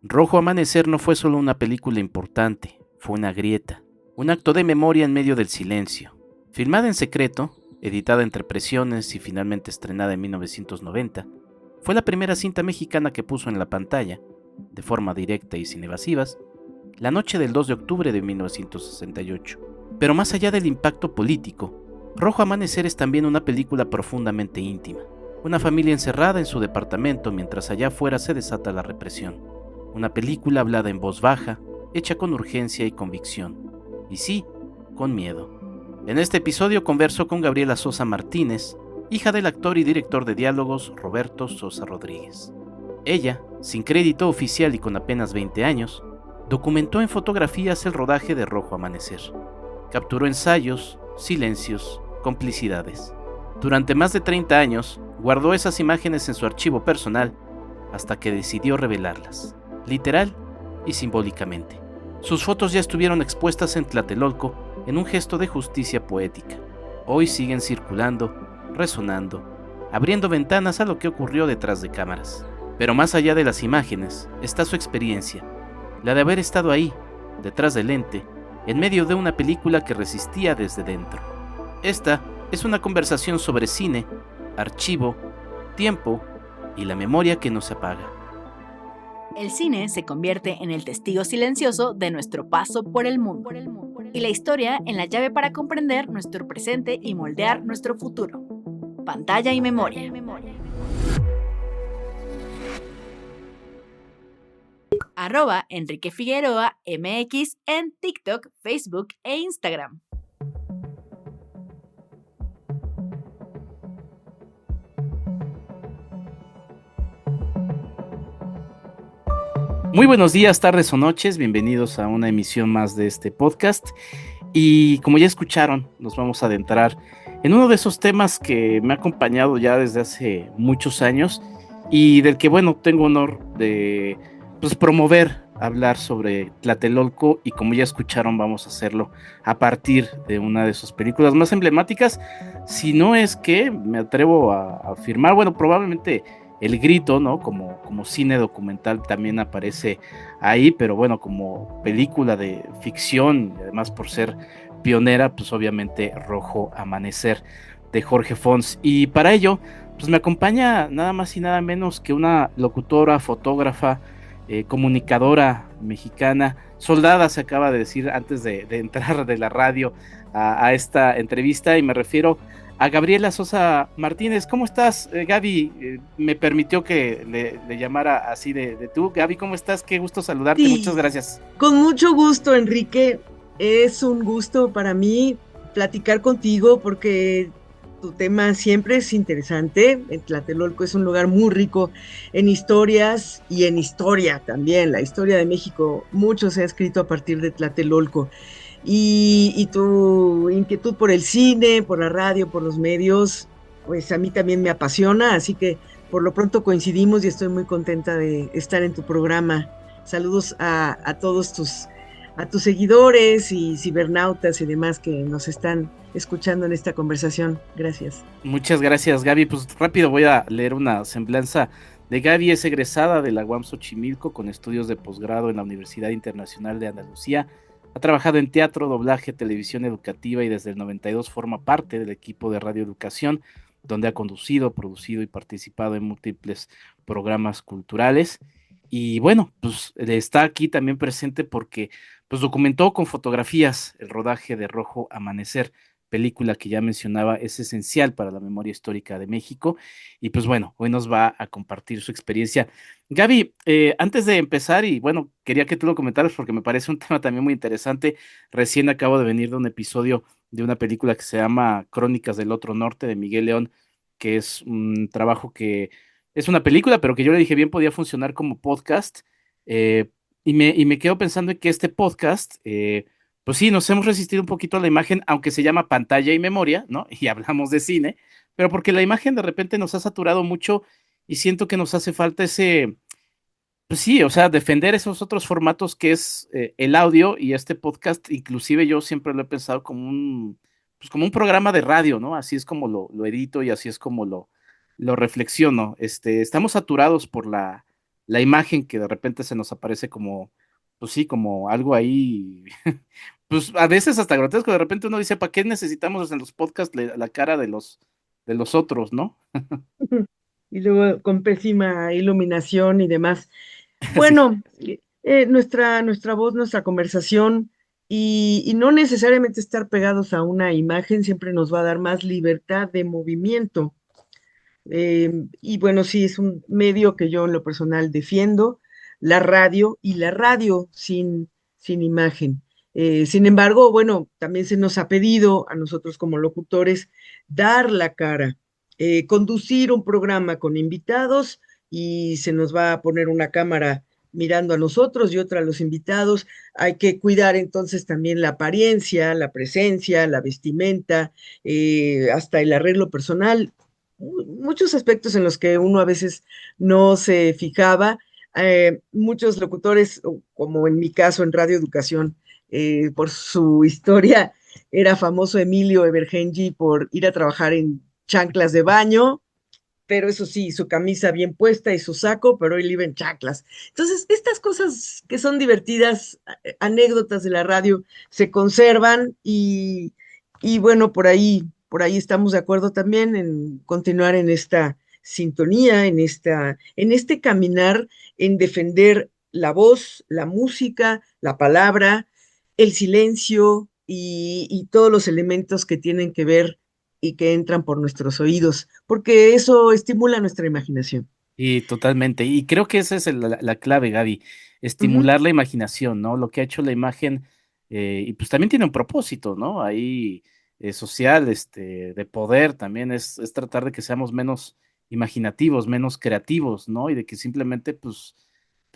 Rojo Amanecer no fue solo una película importante, fue una grieta, un acto de memoria en medio del silencio. Filmada en secreto, editada entre presiones y finalmente estrenada en 1990, fue la primera cinta mexicana que puso en la pantalla, de forma directa y sin evasivas, la noche del 2 de octubre de 1968. Pero más allá del impacto político, Rojo Amanecer es también una película profundamente íntima. Una familia encerrada en su departamento mientras allá afuera se desata la represión. Una película hablada en voz baja, hecha con urgencia y convicción. Y sí, con miedo. En este episodio converso con Gabriela Sosa Martínez, hija del actor y director de diálogos Roberto Sosa Rodríguez. Ella, sin crédito oficial y con apenas 20 años, documentó en fotografías el rodaje de Rojo Amanecer. Capturó ensayos, silencios, complicidades. Durante más de 30 años, guardó esas imágenes en su archivo personal hasta que decidió revelarlas, literal y simbólicamente. Sus fotos ya estuvieron expuestas en Tlatelolco en un gesto de justicia poética. Hoy siguen circulando, resonando, abriendo ventanas a lo que ocurrió detrás de cámaras. Pero más allá de las imágenes está su experiencia, la de haber estado ahí, detrás del lente, en medio de una película que resistía desde dentro. Esta es una conversación sobre cine, archivo, tiempo y la memoria que no se apaga. El cine se convierte en el testigo silencioso de nuestro paso por el mundo, y la historia en la llave para comprender nuestro presente y moldear nuestro futuro. Pantalla y memoria. @Enrique Figueroa MX en TikTok, Facebook e Instagram. Muy buenos días, tardes o noches, bienvenidos a una emisión más de este podcast. Y como ya escucharon, nos vamos a adentrar en uno de esos temas que me ha acompañado ya desde hace muchos años y del que, bueno, tengo honor de promover, hablar sobre Tlatelolco, y como ya escucharon, vamos a hacerlo a partir de una de sus películas más emblemáticas, si no es que me atrevo a afirmar, bueno, probablemente El Grito, ¿no? Como cine documental también aparece ahí, pero bueno, como película de ficción, y además por ser pionera, pues obviamente Rojo Amanecer de Jorge Fons. Y para ello, pues me acompaña nada más y nada menos que una locutora, fotógrafa, comunicadora mexicana, soldada se acaba de decir antes de entrar de la radio a esta entrevista, y me refiero a Gabriela Sosa Martínez. ¿Cómo estás, Gaby? Me permitió que le llamara así de tú. Gaby, ¿cómo estás? Qué gusto saludarte, muchas Sí, gracias. con mucho gusto, Enrique. Es un gusto para mí platicar contigo porque tu tema siempre es interesante. En Tlatelolco es un lugar muy rico en historias y en historia también. La historia de México, mucho se ha escrito a partir de Tlatelolco. Y tu inquietud por el cine, por la radio, por los medios, pues a mí también me apasiona. Así que por lo pronto coincidimos y estoy muy contenta de estar en tu programa. Saludos a todos tus seguidores y cibernautas y demás que nos están escuchando en esta conversación. Gracias. Muchas gracias, Gaby. Pues rápido voy a leer una semblanza de Gaby. Es egresada de la UAM Xochimilco con estudios de posgrado en la Universidad Internacional de Andalucía. Ha trabajado en teatro, doblaje, televisión educativa, y desde el 92 forma parte del equipo de Radio Educación, donde ha conducido, producido y participado en múltiples programas culturales. Y bueno, pues está aquí también presente porque pues documentó con fotografías el rodaje de Rojo Amanecer, película que ya mencionaba es esencial para la memoria histórica de México. Y pues bueno, hoy nos va a compartir su experiencia. Gaby, antes de empezar, y bueno, quería que tú lo comentaras porque me parece un tema también muy interesante. Recién acabo de venir de un episodio de una película que se llama Crónicas del Otro Norte, de Miguel León, que es un trabajo que es una película, pero que yo le dije bien podía funcionar como podcast. eh, y me quedo pensando en que este podcast, pues sí, nos hemos resistido un poquito a la imagen, aunque se llama Pantalla y Memoria, ¿no? Y hablamos de cine, pero porque la imagen de repente nos ha saturado mucho y siento que nos hace falta ese, pues sí, o sea, defender esos otros formatos que es el audio, y este podcast, inclusive yo siempre lo he pensado como pues como un programa de radio, ¿no? Así es como lo edito y así es como lo reflexiono. Estamos saturados por la imagen que de repente se nos aparece como, pues sí, como algo ahí, pues a veces hasta grotesco, de repente uno dice, ¿para qué necesitamos en los podcasts la cara de los otros, ¿no? Y luego con pésima iluminación y demás. Sí. Bueno, nuestra voz, nuestra conversación y no necesariamente estar pegados a una imagen siempre nos va a dar más libertad de movimiento. Y bueno, sí, es un medio que yo en lo personal defiendo, la radio y la radio sin imagen. Sin embargo, bueno, también se nos ha pedido a nosotros como locutores dar la cara, conducir un programa con invitados y se nos va a poner una cámara mirando a nosotros y otra a los invitados. Hay que cuidar entonces también la apariencia, la presencia, la vestimenta, hasta el arreglo personal, muchos aspectos en los que uno a veces no se fijaba. Muchos locutores, como en mi caso en Radio Educación, por su historia, era famoso Emilio Evergenji por ir a trabajar en chanclas de baño, pero eso sí, su camisa bien puesta y su saco, pero él iba en chanclas. Entonces, estas cosas que son divertidas, anécdotas de la radio, se conservan y bueno, por ahí estamos de acuerdo también en continuar en esta sintonía, en este caminar, en defender la voz, la música, la palabra, el silencio y todos los elementos que tienen que ver y que entran por nuestros oídos, porque eso estimula nuestra imaginación. Y totalmente. Y creo que esa es la clave, Gaby, Ujú. estimular la imaginación, ¿no? Lo que ha hecho la imagen, y pues también tiene un propósito, ¿no? Ahí social, de poder, también es tratar de que seamos menos imaginativos, menos creativos, ¿no? Y de que simplemente, pues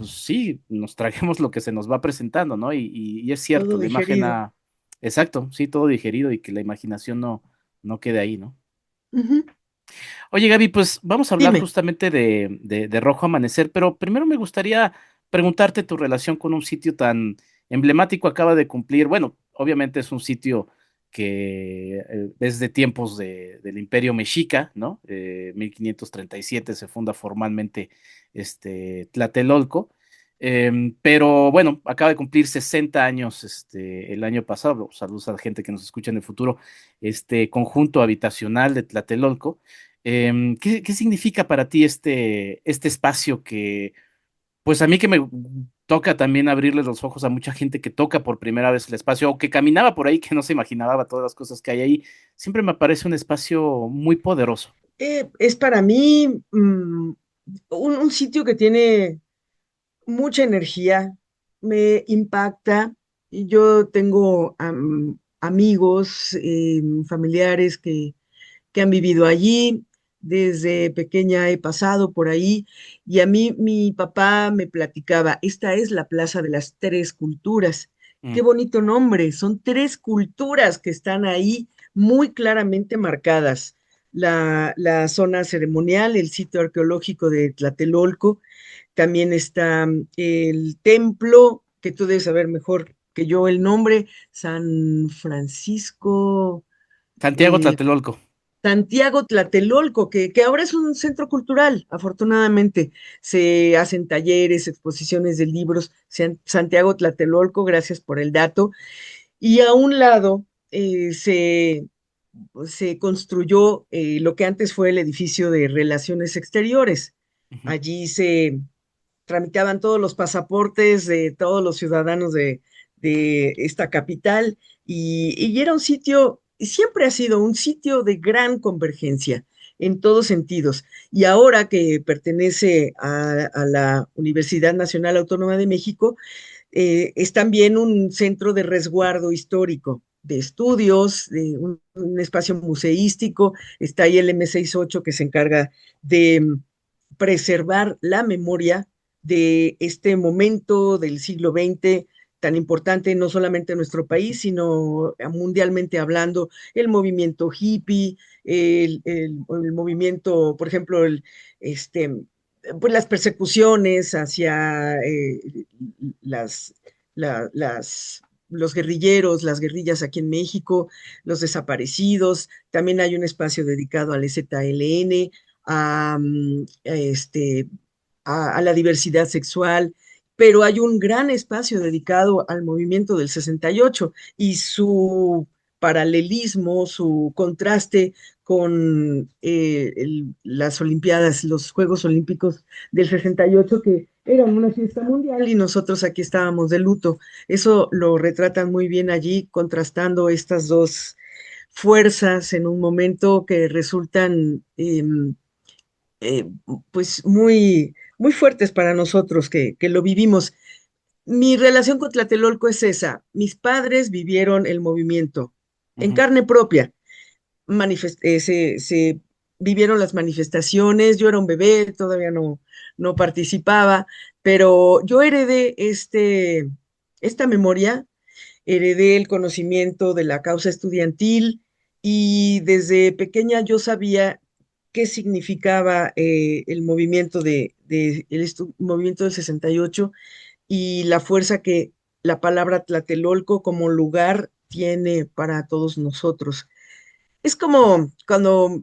sí, nos traguemos lo que se nos va presentando, ¿no? Y es cierto, Todo la imagen digerido. ha, exacto, sí, todo digerido y que la imaginación no quede ahí, ¿no? Ujú. Oye, Gaby, pues vamos a hablar Dime. justamente de Rojo Amanecer, pero primero me gustaría preguntarte tu relación con un sitio tan emblemático. Acaba de cumplir, bueno, obviamente es un sitio que es de tiempos del Imperio Mexica, ¿no? 1537 se funda formalmente Tlatelolco. Pero bueno, acaba de cumplir 60 años el año pasado. Saludos a la gente que nos escucha en el futuro. Este conjunto habitacional de Tlatelolco. ¿Qué significa para ti este espacio que, pues a mí que me toca también abrirle los ojos a mucha gente que toca por primera vez el espacio o que caminaba por ahí que no se imaginaba todas las cosas que hay ahí? Siempre me parece un espacio muy poderoso. Es para mí un sitio que tiene mucha energía, me impacta. Y yo tengo amigos, familiares que han vivido allí. Desde pequeña he pasado por ahí y a mí mi papá me platicaba, esta es la Plaza de las Tres Culturas. Qué Mm. bonito nombre, son tres culturas que están ahí muy claramente marcadas. La zona ceremonial, el sitio arqueológico de Tlatelolco, también está el templo, que tú debes saber mejor que yo el nombre, San Francisco, Santiago eh, Tlatelolco. Santiago Tlatelolco, que ahora es un centro cultural, afortunadamente. Se hacen talleres, exposiciones de libros. Santiago Tlatelolco, gracias por el dato. Y a un lado se construyó lo que antes fue el edificio de Relaciones Exteriores. Ujú. Allí se tramitaban todos los pasaportes de todos los ciudadanos de esta capital y era un sitio, y siempre ha sido un sitio de gran convergencia en todos sentidos. Y ahora que pertenece a la Universidad Nacional Autónoma de México, es también un centro de resguardo histórico, de estudios, de un espacio museístico. Está ahí el M68 que se encarga de preservar la memoria de este momento del siglo XX tan importante no solamente en nuestro país, sino mundialmente hablando, el movimiento hippie, el movimiento, por ejemplo, pues las persecuciones hacia las, los guerrilleros, las guerrillas aquí en México, los desaparecidos. También hay un espacio dedicado al EZLN, a a la diversidad sexual, pero hay un gran espacio dedicado al movimiento del 68 y su paralelismo, su contraste con las Olimpiadas, los Juegos Olímpicos del 68, que eran una fiesta mundial y nosotros aquí estábamos de luto. Eso lo retratan muy bien allí, contrastando estas dos fuerzas en un momento que resultan eh, pues muy fuertes para nosotros que lo vivimos. Mi relación con Tlatelolco es esa. Mis padres vivieron el movimiento en Ujú. carne propia. Se vivieron las manifestaciones. Yo era un bebé, todavía no participaba, pero yo heredé esta memoria, heredé el conocimiento de la causa estudiantil y desde pequeña yo sabía qué significaba el movimiento movimiento del 68 y la fuerza que la palabra Tlatelolco como lugar tiene para todos nosotros. Es como cuando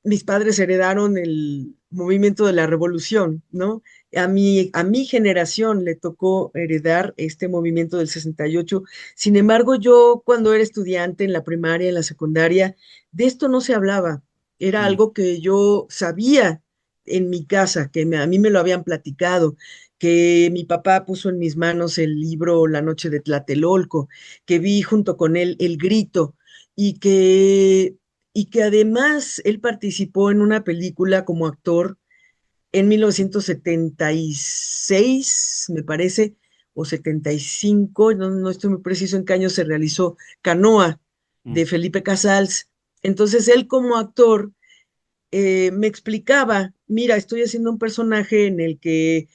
mis padres heredaron el movimiento de la revolución, ¿no? A mi generación le tocó heredar este movimiento del 68. Sin embargo, yo cuando era estudiante en la primaria, en la secundaria, de esto no se hablaba. Era Mm. algo que yo sabía en mi casa, a mí me lo habían platicado, que mi papá puso en mis manos el libro La noche de Tlatelolco, que vi junto con él El Grito y que además él participó en una película como actor en 1976, me parece, o 75, no estoy muy preciso en qué año se realizó, Canoa, Mm. de Felipe Casals. Entonces él como actor me explicaba, mira, estoy haciendo un personaje en el que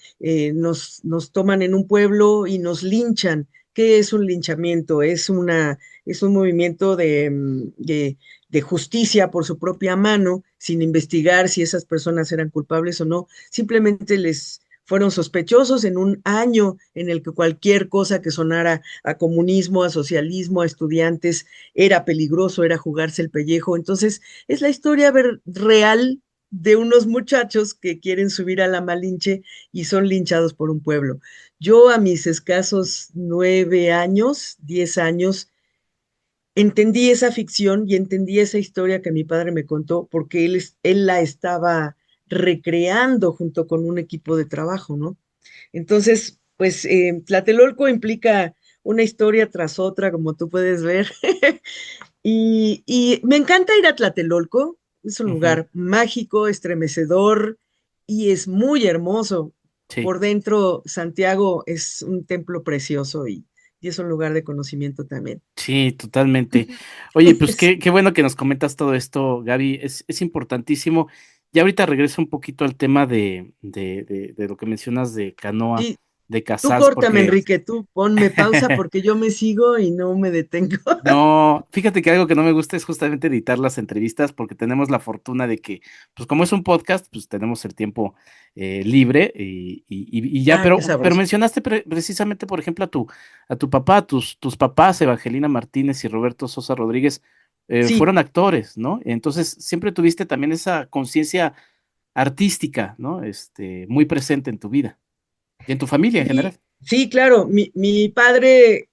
nos toman en un pueblo y nos linchan. ¿Qué es un linchamiento? Es un movimiento de justicia por su propia mano, sin investigar si esas personas eran culpables o no. Simplemente les fueron sospechosos en un año en el que cualquier cosa que sonara a comunismo, a socialismo, a estudiantes, era peligroso, era jugarse el pellejo. Entonces, es la historia real de unos muchachos que quieren subir a la Malinche y son linchados por un pueblo. Yo a mis escasos 9 años, 10 años, entendí esa ficción y entendí esa historia que mi padre me contó porque él la estaba recreando junto con un equipo de trabajo, ¿no? Entonces, pues Tlatelolco implica una historia tras otra, como tú puedes ver. Y me encanta ir a Tlatelolco, es un Ujú. lugar mágico, estremecedor y es muy hermoso. Sí. Por dentro, Santiago es un templo precioso y es un lugar de conocimiento también. Sí, totalmente. Oye, pues Sí, qué bueno que nos comentas todo esto, Gaby, es importantísimo. Y ahorita regreso un poquito al tema de lo que mencionas de Canoa, sí, de tú Casals, córtame, porque Enrique, tú ponme pausa porque yo me sigo y no me detengo. no, fíjate que algo que no me gusta es justamente editar las entrevistas, porque tenemos la fortuna de que, pues como es un podcast, pues tenemos el tiempo libre y ya, Ah, qué pero sabroso. mencionaste precisamente, por ejemplo, a tu papá, tus papás, Evangelina Martínez y Roberto Sosa Rodríguez, Sí, fueron actores, ¿no? Entonces siempre tuviste también esa conciencia artística, ¿no? Muy presente en tu vida y en tu familia en sí, general. sí, claro. Mi padre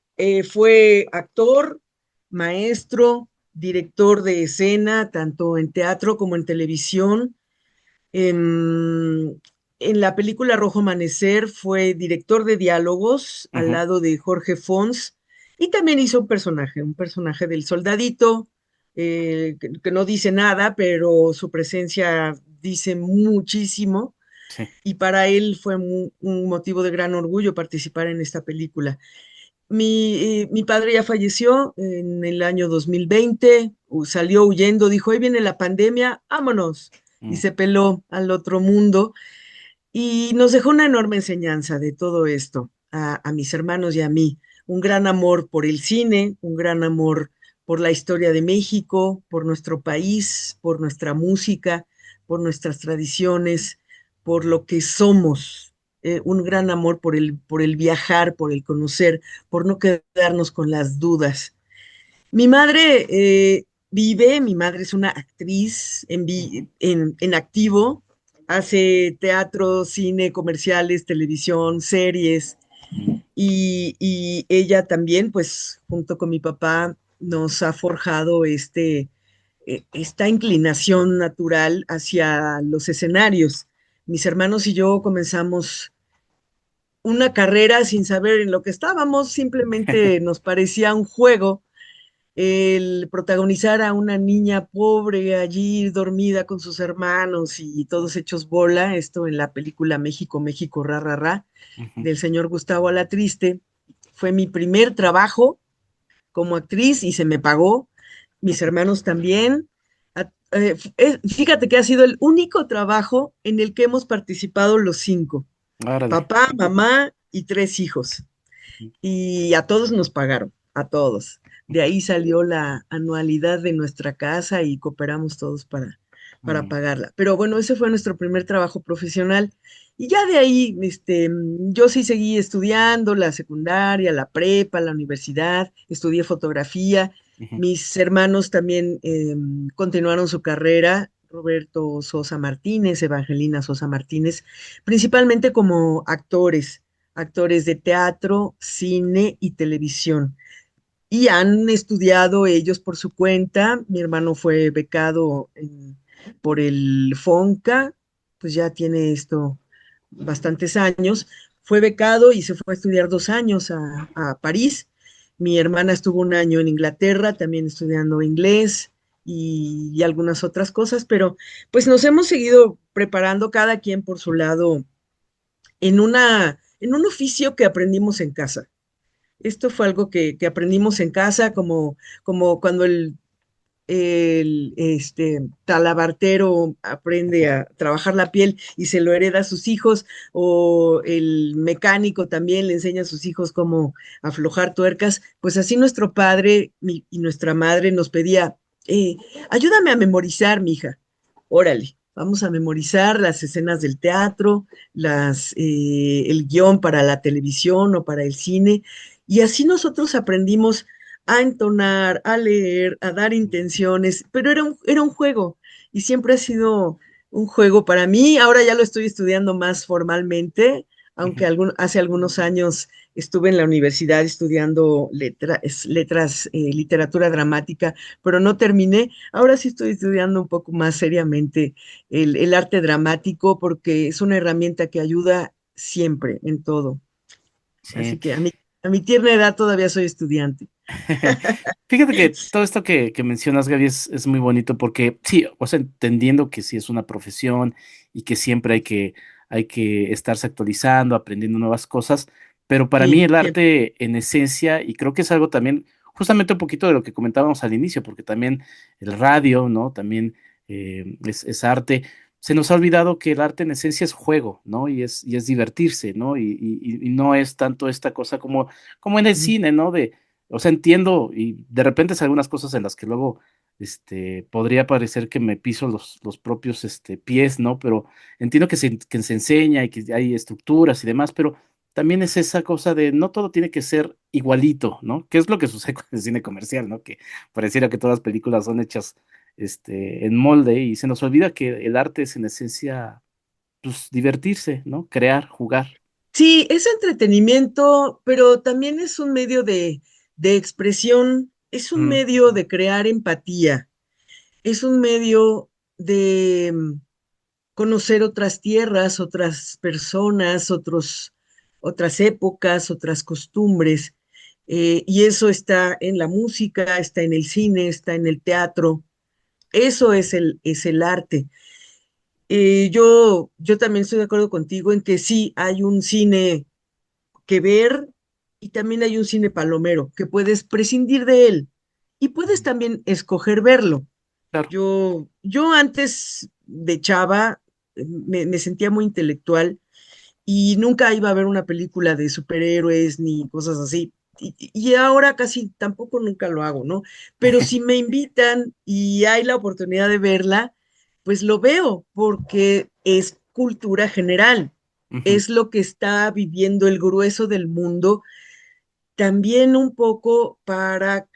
fue actor, maestro, director de escena, tanto en teatro como en televisión. En la película Rojo Amanecer fue director de diálogos al Ujú. lado de Jorge Fons y también hizo un personaje del soldadito que no dice nada, pero su presencia dice muchísimo Sí. y para él fue un motivo de gran orgullo participar en esta película. Mi padre ya falleció en el año 2020, salió huyendo, dijo, ahí viene la pandemia, vámonos, y Mm. se peló al otro mundo y nos dejó una enorme enseñanza de todo esto, a mis hermanos y a mí, un gran amor por el cine, un gran amor por la historia de México, por nuestro país, por nuestra música, por nuestras tradiciones, por lo que somos, un gran amor por el viajar, por el conocer, por no quedarnos con las dudas. Mi madre mi madre es una actriz Ujú. en activo, hace teatro, cine, comerciales, televisión, series, Mm. y ella también, pues junto con mi papá, nos ha forjado esta inclinación natural hacia los escenarios. Mis hermanos y yo comenzamos una carrera sin saber en lo que estábamos, simplemente nos parecía un juego el protagonizar a una niña pobre allí dormida con sus hermanos y todos hechos bola, esto en la película México, México, ra, ra, ra, Ujú. del señor Gustavo Alatriste. Fue mi primer trabajo como actriz y se me pagó, mis hermanos también. Fíjate que ha sido el único trabajo en el que hemos participado los cinco, Órale. papá, mamá y tres hijos. Y a todos nos pagaron, a todos. De ahí salió la anualidad de nuestra casa y cooperamos todos para Mm. pagarla. Pero bueno, ese fue nuestro primer trabajo profesional. Y ya de ahí, yo sí seguí estudiando la secundaria, la prepa, la universidad, estudié fotografía. Ujú. Mis hermanos también continuaron su carrera, Roberto Sosa Martínez, Evangelina Sosa Martínez, principalmente como actores de teatro, cine y televisión. Y han estudiado ellos por su cuenta. Mi hermano fue becado por el FONCA, pues ya tiene esto bastantes años. Fue becado y se fue a estudiar 2 años a París. Mi hermana estuvo un año en Inglaterra, también estudiando inglés y algunas otras cosas, pero pues nos hemos seguido preparando cada quien por su lado en un oficio que aprendimos en casa. Esto fue algo que aprendimos en casa, como cuando el talabartero aprende a trabajar la piel y se lo hereda a sus hijos, o el mecánico también le enseña a sus hijos cómo aflojar tuercas, pues así nuestro padre y nuestra madre nos pedía, eh, ayúdame a memorizar, mija, órale. Vamos a memorizar las escenas del teatro, el guión para la televisión o para el cine. Y así nosotros aprendimos a entonar, a leer, a dar intenciones, pero era un juego y siempre ha sido un juego para mí. Ahora ya lo estoy estudiando más formalmente, aunque Ujú. hace algunos años estuve en la universidad estudiando letras, literatura dramática, pero no terminé. Ahora sí estoy estudiando un poco más seriamente el arte dramático porque es una herramienta que ayuda siempre en todo. Sí. Así que a mi tierna edad todavía soy estudiante. Fíjate que todo esto que mencionas, Gaby, es muy bonito porque sí, o sea, entendiendo que sí es una profesión y que siempre hay que estarse actualizando, aprendiendo nuevas cosas, pero para mí Sí, el siempre. arte en esencia, y creo que es algo también, justamente un poquito de lo que comentábamos al inicio, porque también el radio, ¿no? También es arte. Se nos ha olvidado que el arte en esencia es juego, ¿no? Y es divertirse, ¿no? Y no es tanto esta cosa como en el Ujú. cine, ¿no? O sea, entiendo y de repente es algunas cosas en las que luego podría parecer que me piso los propios pies, ¿no? Pero entiendo que se enseña y que hay estructuras y demás, pero también es esa cosa de no todo tiene que ser igualito, ¿no? Que es lo que sucede con el cine comercial, ¿no? Que pareciera que todas las películas son hechas en molde y se nos olvida que el arte es en esencia, pues, divertirse, ¿no? Crear, jugar. Sí, es entretenimiento, pero también es un medio de expresión, es un Mm. medio de crear empatía, es un medio de conocer otras tierras, otras personas, otras épocas, otras costumbres. Y eso está en la música, está en el cine, está en el teatro. Eso es el arte. Yo también estoy de acuerdo contigo en que sí hay un cine que ver y también hay un cine palomero, que puedes prescindir de él y puedes también escoger verlo. Claro. Yo antes de chava me sentía muy intelectual y nunca iba a ver una película de superhéroes ni cosas así. Y ahora casi tampoco nunca lo hago, ¿no? Pero si me invitan y hay la oportunidad de verla, pues lo veo porque es cultura general, Ujú. es lo que está viviendo el grueso del mundo, también un poco para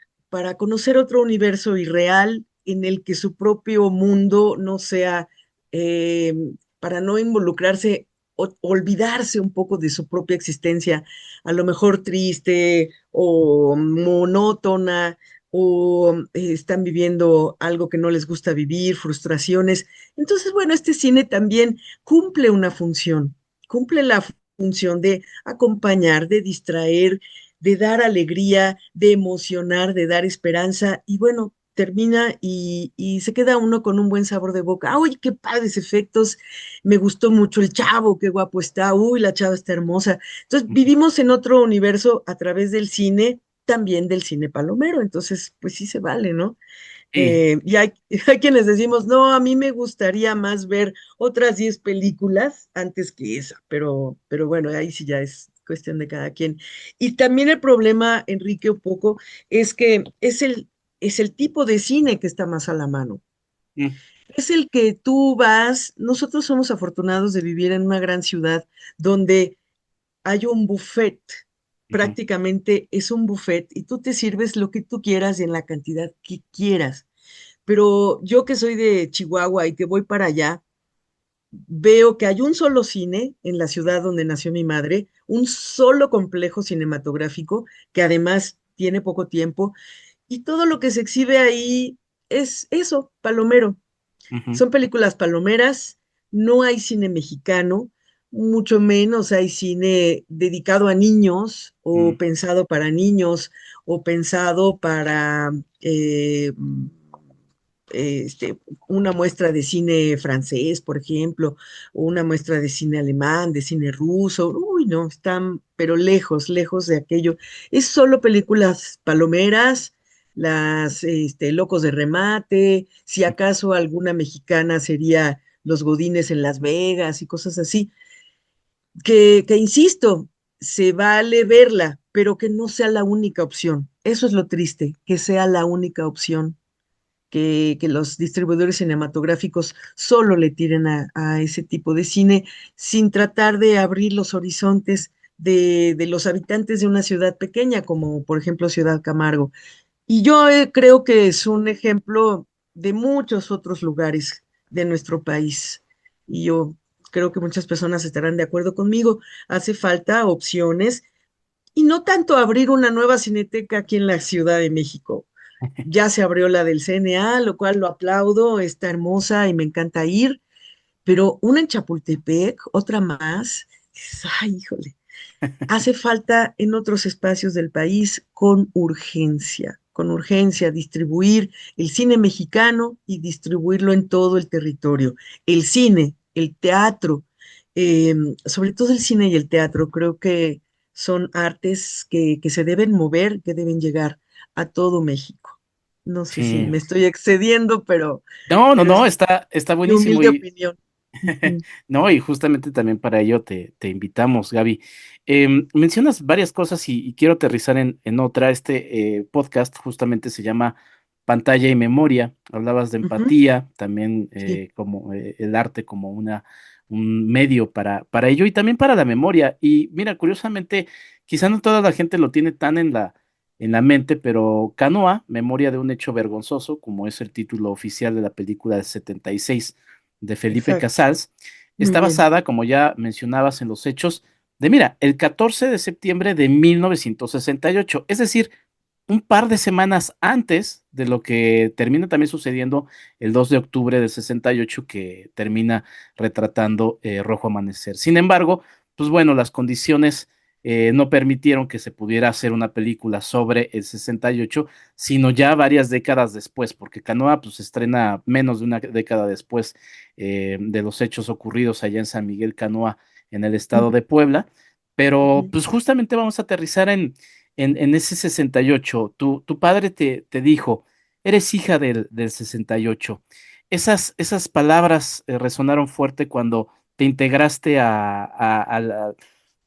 conocer otro universo irreal en el que su propio mundo no sea eh, para no involucrarse o olvidarse un poco de su propia existencia, a lo mejor triste o monótona, o están viviendo algo que no les gusta vivir, frustraciones. Entonces, bueno, este cine también cumple una función, cumple la función de acompañar, de distraer, de dar alegría, de emocionar, de dar esperanza, y bueno, termina y se queda uno con un buen sabor de boca. ¡Ay, qué padres efectos! Me gustó mucho el chavo, qué guapo está. Uy, la chava está hermosa. Entonces, Ujú. vivimos en otro universo a través del cine, también del cine palomero. Entonces, pues sí se vale, ¿no? Sí, Y hay, hay quienes decimos, no, a mí me gustaría más ver otras 10 películas antes que esa, pero bueno, ahí sí ya es cuestión de cada quien. Y también el problema, Enrique, un poco, es que es el tipo de cine que está más a la mano. mm, Es el que tú vas, nosotros somos afortunados de vivir en una gran ciudad donde hay un buffet, ujú, prácticamente es un buffet y tú te sirves lo que tú quieras y en la cantidad que quieras. Pero yo que soy de Chihuahua y que voy para allá, veo que hay un solo cine en la ciudad donde nació mi madre, un solo complejo cinematográfico que además tiene poco tiempo y todo lo que se exhibe ahí es eso, palomero. ujú, Son películas palomeras, no hay cine mexicano, mucho menos hay cine dedicado a niños o mm, pensado para niños o pensado para una muestra de cine francés, por ejemplo, o una muestra de cine alemán, de cine ruso. Uy, no, están, pero lejos, lejos de aquello. Es solo películas palomeras, las Locos de Remate, si acaso alguna mexicana sería Los Godines en Las Vegas y cosas así, que insisto, se vale verla, pero que no sea la única opción. Eso es lo triste, que sea la única opción que los distribuidores cinematográficos solo le tiren a ese tipo de cine sin tratar de abrir los horizontes de los habitantes de una ciudad pequeña, como por ejemplo Ciudad Camargo. Y yo creo que es un ejemplo de muchos otros lugares de nuestro país. Y yo creo que muchas personas estarán de acuerdo conmigo. Hace falta opciones y no tanto abrir una nueva cineteca aquí en la Ciudad de México. Ya se abrió la del CNA, lo cual lo aplaudo, está hermosa y me encanta ir, pero una en Chapultepec, otra más, ay, híjole, hace falta en otros espacios del país con urgencia, distribuir el cine mexicano y distribuirlo en todo el territorio. El cine, el teatro, eh, sobre todo el cine y el teatro, creo que son artes que se deben mover, que deben llegar a todo México. No sé si sí. me estoy excediendo, No, no, pero no, es está mi buenísimo humilde y opinión. Ujú, no, y justamente también para ello te invitamos, Gaby. Mencionas varias cosas y quiero aterrizar en otra. Este podcast justamente se llama Pantalla y Memoria. Hablabas de ujú, empatía, también sí, como el arte como un medio para ello y también para la memoria. Y mira, curiosamente, quizá no toda la gente lo tiene tan en la mente, pero Canoa, Memoria de un hecho vergonzoso, como es el título oficial de la película del 76 de Felipe exacto. Casals, Muy está bien. basada, como ya mencionabas, en los hechos de, mira, el 14 de septiembre de 1968, es decir, un par de semanas antes de lo que termina también sucediendo el 2 de octubre del 68, que termina retratando Rojo Amanecer. Sin embargo, pues bueno, las condiciones no permitieron que se pudiera hacer una película sobre el 68, sino ya varias décadas después, porque Canoa pues se estrena menos de una década después de los hechos ocurridos allá en San Miguel Canoa, en el estado Ujú, de Puebla. Pero ujú. pues justamente vamos a aterrizar en ese 68. Tu padre te dijo, eres hija del 68. Esas palabras resonaron fuerte cuando te integraste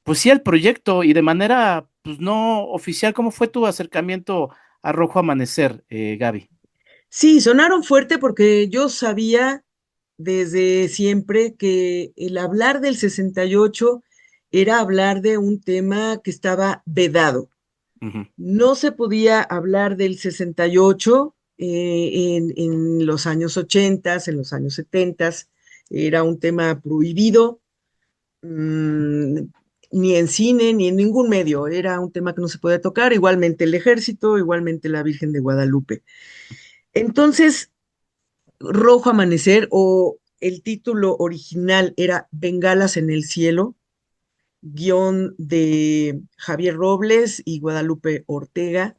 pues sí, al proyecto y de manera pues no oficial. ¿Cómo fue tu acercamiento a Rojo Amanecer, Gaby? Sí, sonaron fuerte porque yo sabía desde siempre que el hablar del 68 era hablar de un tema que estaba vedado. Ujú, No se podía hablar del 68 en los años 80, en los años 70, era un tema prohibido, mm, ni en cine, ni en ningún medio, era un tema que no se podía tocar, igualmente el ejército, igualmente la Virgen de Guadalupe. Entonces, Rojo Amanecer, o el título original era Bengalas en el Cielo, guión de Javier Robles y Guadalupe Ortega.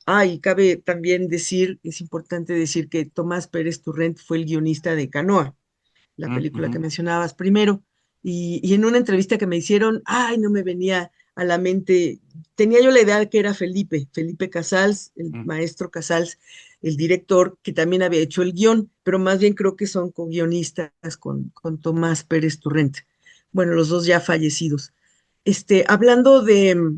Ah, y cabe también decir, es importante decir que Tomás Pérez Turrent fue el guionista de Canoa, la película que Ujú. mencionabas primero. Y en una entrevista que me hicieron, ay, no me venía a la mente, tenía yo la idea de que era Felipe Casals, el Mm. maestro Casals, el director, que también había hecho el guión, pero más bien creo que son co-guionistas con Tomás Pérez Turrent. Bueno, los dos ya fallecidos. Hablando de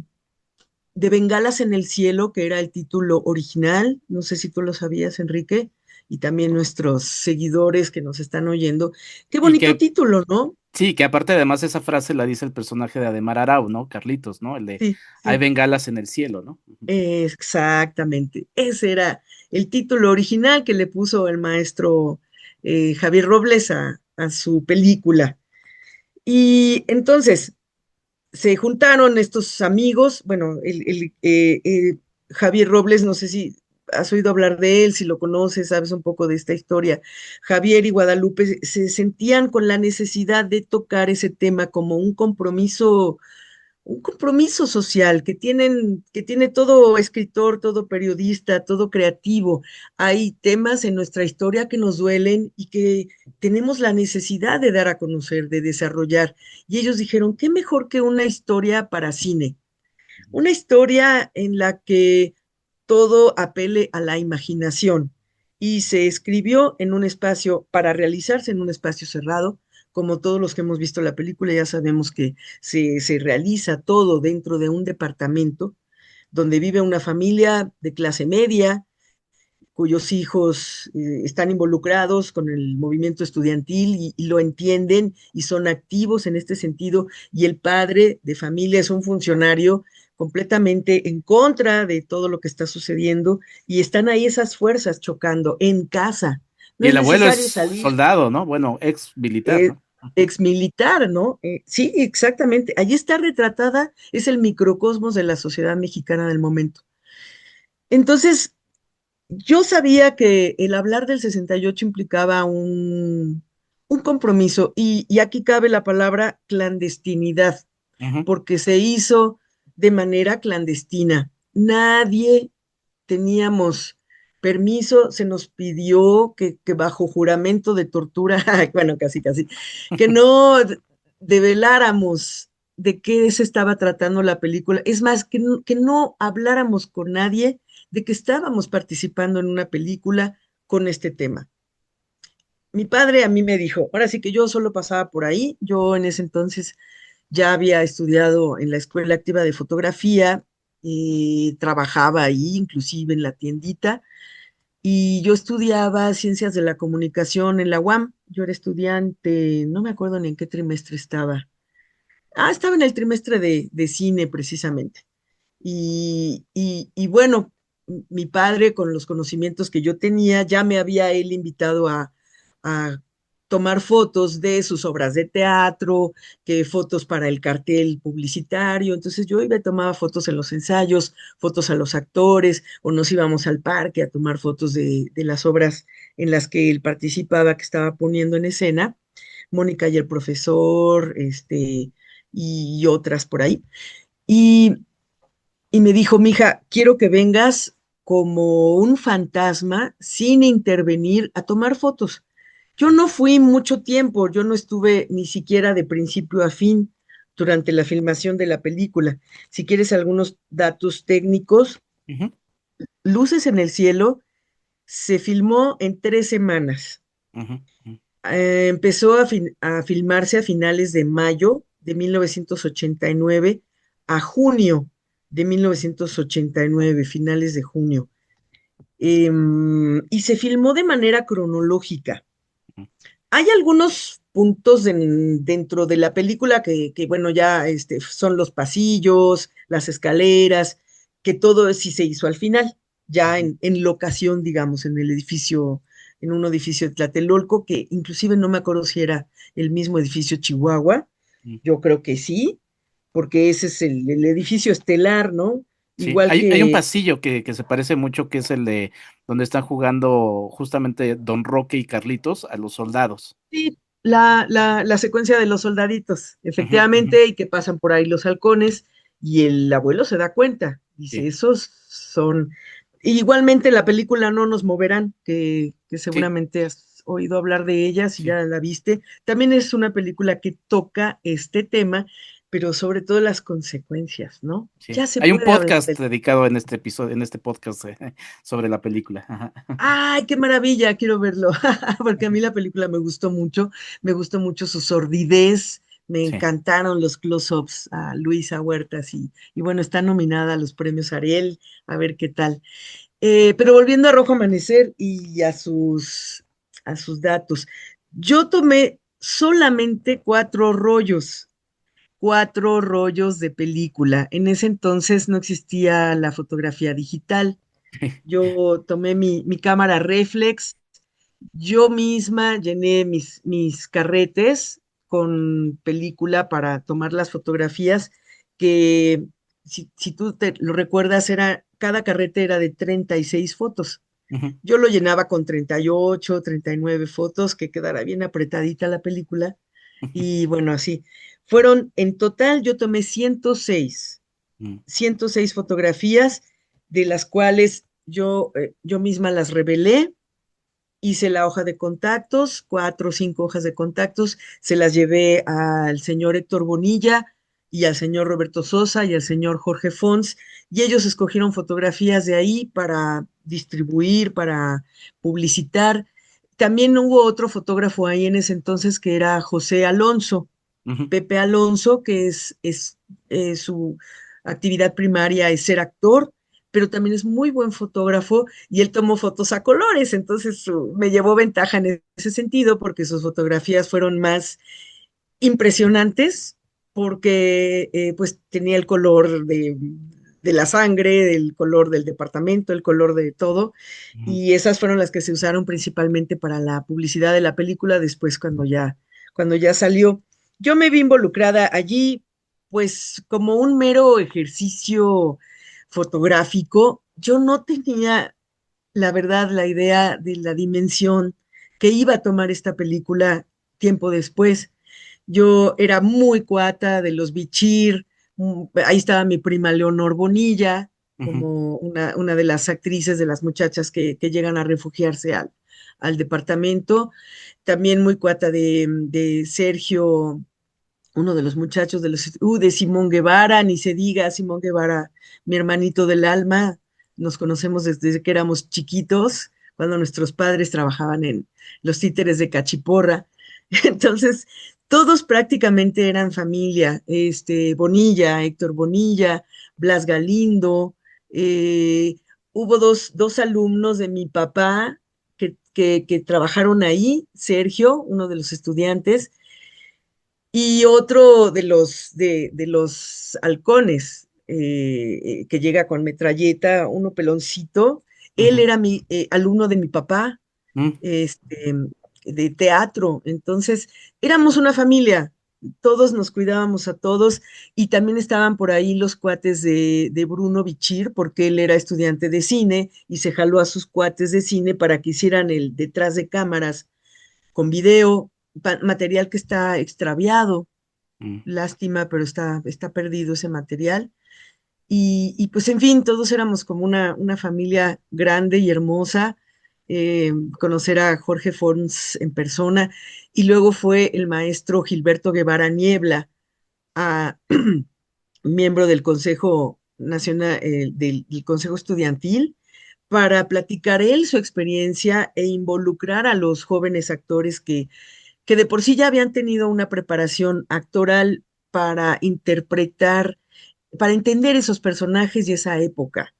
Bengalas en el Cielo, que era el título original, no sé si tú lo sabías, Enrique, y también nuestros seguidores que nos están oyendo. Qué Y bonito que título, ¿no? sí, que aparte además esa frase la dice el personaje de Ademar Arau, ¿no? Carlitos, ¿no? El de Sí, hay sí, bengalas en el cielo, ¿no? Ujú. exactamente. Ese era el título original que le puso el maestro Javier Robles a su película. Y entonces se juntaron estos amigos, bueno, Javier Robles, no sé si has oído hablar de él, si lo conoces, sabes un poco de esta historia. Javier y Guadalupe se sentían con la necesidad de tocar ese tema como un compromiso social que tiene todo escritor, todo periodista, todo creativo. Hay temas en nuestra historia que nos duelen y que tenemos la necesidad de dar a conocer, de desarrollar. Y ellos dijeron, ¿qué mejor que una historia para cine? Una historia en la que todo apele a la imaginación. Y se escribió en un espacio, para realizarse en un espacio cerrado, como todos los que hemos visto la película, ya sabemos que se realiza todo dentro de un departamento donde vive una familia de clase media, cuyos hijos están involucrados con el movimiento estudiantil y lo entienden y son activos en este sentido, y el padre de familia es un funcionario completamente en contra de todo lo que está sucediendo, y están ahí esas fuerzas chocando en casa. No Y es el abuelo es necesario salir, soldado, ¿no? Bueno, ex militar, eh, ¿no? Ujú. ex militar, ¿no? Sí, exactamente. Allí está retratada, es el microcosmos de la sociedad mexicana del momento. Entonces, yo sabía que el hablar del 68 implicaba un compromiso, y aquí cabe la palabra clandestinidad, Ujú. porque se hizo de manera clandestina. Nadie teníamos permiso, se nos pidió que bajo juramento de tortura, bueno, casi, casi, que no develáramos de qué se estaba tratando la película. Es más, que no habláramos con nadie de que estábamos participando en una película con este tema. Mi padre a mí me dijo, ahora sí que yo solo pasaba por ahí, yo en ese entonces ya había estudiado en la Escuela Activa de Fotografía y trabajaba ahí, inclusive en la tiendita, y yo estudiaba Ciencias de la Comunicación en la UAM. Yo era estudiante, no me acuerdo ni en qué trimestre estaba. Ah, estaba en el trimestre de cine precisamente. Y bueno, mi padre, con los conocimientos que yo tenía, ya me había él invitado a tomar fotos de sus obras de teatro, que fotos para el cartel publicitario. Entonces yo iba y tomaba fotos en los ensayos, fotos a los actores, o nos íbamos al parque a tomar fotos de las obras en las que él participaba, que estaba poniendo en escena, Mónica y el profesor, y otras por ahí. Y y me dijo, mija, quiero que vengas como un fantasma sin intervenir a tomar fotos. Yo no fui mucho tiempo, yo no estuve ni siquiera de principio a fin durante la filmación de la película. Si quieres algunos datos técnicos, Ujú. Luces en el Cielo se filmó en 3 semanas. Ujú. Ujú. Empezó a filmarse a finales de mayo de 1989 a junio de 1989, finales de junio. Y se filmó de manera cronológica. Hay algunos puntos dentro de la película bueno, ya son los pasillos, las escaleras, que todo sí se hizo al final, ya Ujú. en locación, digamos, en el edificio en un edificio de Tlatelolco, que inclusive no me acuerdo si era el mismo edificio Chihuahua, Mm. yo creo que sí, porque ese es el edificio estelar, ¿no? Sí, Igual hay un que pasillo que se parece mucho, que es el de donde están jugando justamente Don Roque y Carlitos a los soldados. sí, la secuencia de los soldaditos, Ujú, ujú. efectivamente, y que pasan por ahí los halcones, y el abuelo se da cuenta, dice, Sí, esos son... Igualmente la película No nos moverán, que sí, seguramente has oído hablar de ella, si sí, ya la viste, también es una película que toca este tema, pero sobre todo las consecuencias, ¿no? sí. Ya se Hay un puede hablar podcast del... dedicado en este episodio, en este podcast sobre la película. Ajá. ¡Ay, qué maravilla! Quiero verlo, porque a mí la película me gustó mucho su sordidez, me Sí. encantaron los close-ups a Luisa Huertas y bueno, está nominada a los premios Ariel, a ver qué tal. Pero volviendo a Rojo Amanecer y a sus datos, yo tomé solamente cuatro rollos de película. En ese entonces no existía la fotografía digital. Yo tomé mi cámara reflex, yo misma llené mis carretes con película para tomar las fotografías, que si tú te lo recuerdas, cada carrete era de 36 fotos. Ujú. Yo lo llenaba con 38, 39 fotos, que quedara bien apretadita la película. Y bueno, así. Fueron, en total, yo tomé Mm. 106 fotografías, de las cuales yo misma las revelé. Hice la hoja de contactos, 4 o 5 hojas de contactos, se las llevé al señor Héctor Bonilla y al señor Roberto Sosa y al señor Jorge Fons, y ellos escogieron fotografías de ahí para distribuir, para publicitar. También hubo otro fotógrafo ahí en ese entonces que era José Alonso, Ujú. Pepe Alonso, que su actividad primaria es ser actor, pero también es muy buen fotógrafo y él tomó fotos a colores, entonces me llevó ventaja en ese sentido porque sus fotografías fueron más impresionantes porque pues tenía el color de la sangre, el color del departamento, el color de todo, Ujú. y esas fueron las que se usaron principalmente para la publicidad de la película después cuando ya salió. Yo me vi involucrada allí pues como un mero ejercicio fotográfico. Yo no tenía, la verdad, la idea de la dimensión que iba a tomar esta película tiempo después. Yo era muy cuata de los Bichir, ahí estaba mi prima Leonor Bonilla, Ujú. como una de las actrices, de las muchachas que llegan a refugiarse al departamento. También muy cuata de Sergio, uno de los muchachos de Simón Guevara, ni se diga, Simón Guevara, mi hermanito del alma, nos conocemos desde que éramos chiquitos, cuando nuestros padres trabajaban en los títeres de Cachiporra. Entonces, todos prácticamente eran familia, Bonilla, Héctor Bonilla, Blas Galindo, eh, hubo dos alumnos de mi papá que trabajaron ahí, Sergio, uno de los estudiantes, y otro de los halcones, que llega con metralleta, uno peloncito, él Ujú. era mi alumno de mi papá, Mm. este, de teatro. Entonces, éramos una familia, todos nos cuidábamos a todos, y también estaban por ahí los cuates de Bruno Bichir, porque él era estudiante de cine y se jaló a sus cuates de cine para que hicieran el detrás de cámaras con video, material que está extraviado. Mm. Lástima, pero está perdido ese material. Pues en fin, todos éramos como una familia grande y hermosa. Conocer a Jorge Fons en persona, y luego fue el maestro Gilberto Guevara Niebla, a, miembro del Consejo Nacional, del Consejo Estudiantil, para platicar él su experiencia e involucrar a los jóvenes actores que de por sí ya habían tenido una preparación actoral para interpretar, para entender esos personajes y esa época.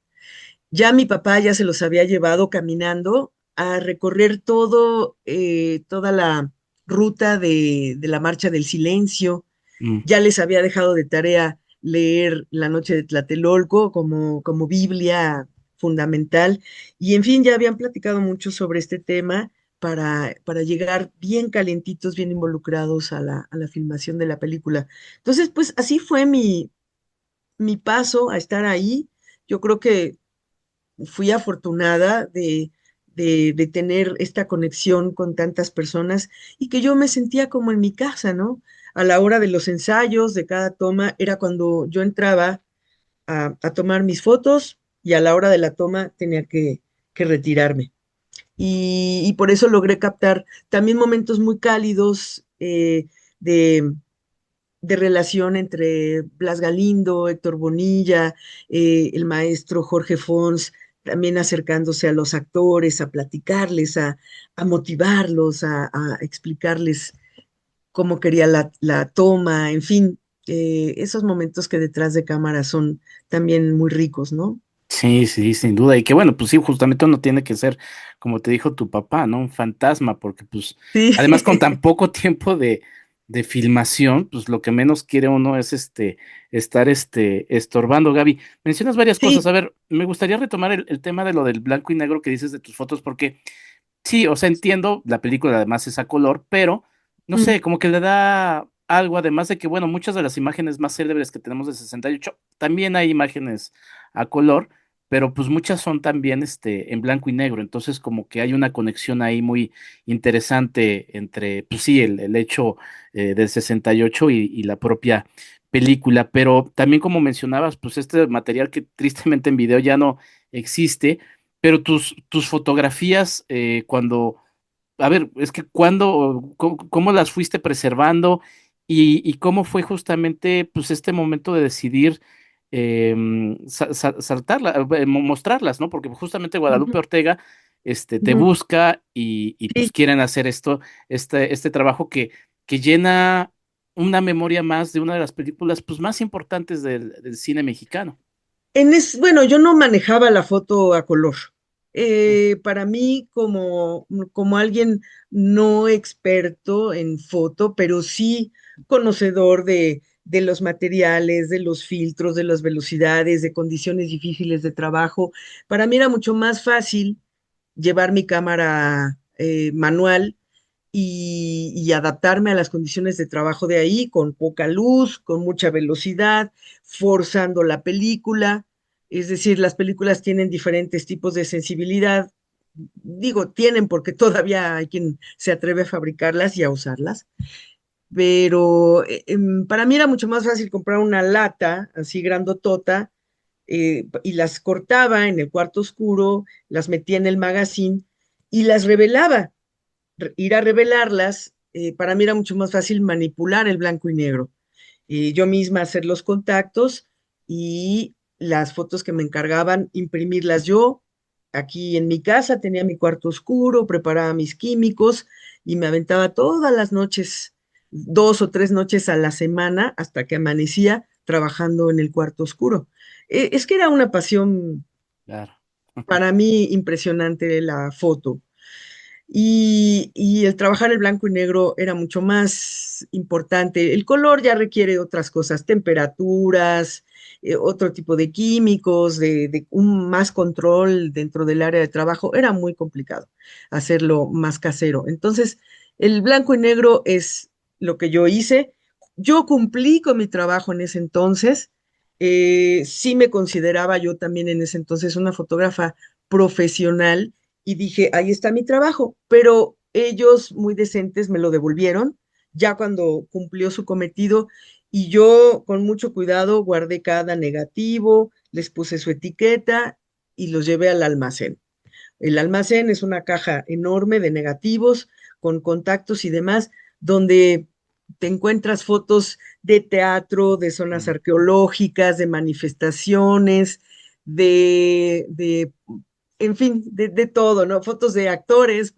Ya mi papá ya se los había llevado caminando a recorrer toda la ruta de la Marcha del Silencio. Mm. Ya les había dejado de tarea leer La Noche de Tlatelolco como Biblia fundamental. Y en fin, ya habían platicado mucho sobre este tema, para llegar bien calientitos, bien involucrados a la filmación de la película. Entonces, pues así fue mi paso a estar ahí. Yo creo que fui afortunada de tener esta conexión con tantas personas y que yo me sentía como en mi casa, ¿no? A la hora de los ensayos, de cada toma, era cuando yo entraba a tomar mis fotos y a la hora de la toma tenía que retirarme. Y por eso logré captar también momentos muy cálidos de, de relación entre Blas Galindo, Héctor Bonilla, el maestro Jorge Fons, también acercándose a los actores, a platicarles, a motivarlos, a explicarles cómo quería la toma, en fin, esos momentos que detrás de cámara son también muy ricos, ¿no? Sí, sí, sin duda. Y que bueno, pues sí, justamente uno tiene que ser, como te dijo tu papá, ¿no? Un fantasma, porque pues, Sí, además con tan poco tiempo de filmación, pues lo que menos quiere uno es estar estorbando. Gaby, mencionas varias cosas. sí. A ver, me gustaría retomar el tema de lo del blanco y negro que dices de tus fotos, porque sí, o sea, entiendo, la película además es a color, pero no Mm, sé, como que le da algo, además de que, bueno, muchas de las imágenes más célebres que tenemos de 68 también hay imágenes a color, pero pues muchas son también en blanco y negro, entonces como que hay una conexión ahí muy interesante entre, pues sí, el hecho del 68 y la propia película, pero también como mencionabas, pues este material que tristemente en video ya no existe, pero tus fotografías, cuando, a ver, es que cuando, cómo las fuiste preservando y cómo fue justamente, pues, este momento de decidir mostrarlas, ¿no? Porque justamente Guadalupe ujú, Ortega, te ujú. busca y pues Sí, quieren hacer este trabajo que llena una memoria más de una de las películas, pues, más importantes del cine mexicano. bueno, yo no manejaba la foto a color. Mm. Para mí, como alguien no experto en foto, pero sí conocedor de los materiales, de los filtros, de las velocidades, de condiciones difíciles de trabajo, para mí era mucho más fácil llevar mi cámara manual y adaptarme a las condiciones de trabajo de ahí, con poca luz, con mucha velocidad, forzando la película. Es decir, las películas tienen diferentes tipos de sensibilidad. Digo, tienen porque todavía hay quien se atreve a fabricarlas y a usarlas, pero para mí era mucho más fácil comprar una lata así grandotota y las cortaba en el cuarto oscuro, las metía en el magazine y las revelaba. Ir a revelarlas, para mí era mucho más fácil manipular el blanco y negro. Yo misma hacer los contactos y las fotos que me encargaban, imprimirlas yo. Aquí en mi casa tenía mi cuarto oscuro, preparaba mis químicos y me aventaba todas las noches, 2 o 3 noches a la semana, hasta que amanecía trabajando en el cuarto oscuro. Es que era una pasión Claro. para mí impresionante la foto. Y el trabajar el blanco y negro era mucho más importante. El color ya requiere otras cosas, temperaturas, otro tipo de químicos, de un más control dentro del área de trabajo. Era muy complicado hacerlo más casero. Entonces, el blanco y negro es lo que yo hice. Yo cumplí con mi trabajo en ese entonces. Sí me consideraba yo también en ese entonces una fotógrafa profesional y dije, ahí está mi trabajo, pero ellos muy decentes me lo devolvieron ya cuando cumplió su cometido y yo con mucho cuidado guardé cada negativo, les puse su etiqueta y los llevé al almacén. El almacén es una caja enorme de negativos con contactos y demás, donde te encuentras fotos de teatro, de zonas Mm. arqueológicas, de manifestaciones, de en fin, de todo, ¿no? Fotos de actores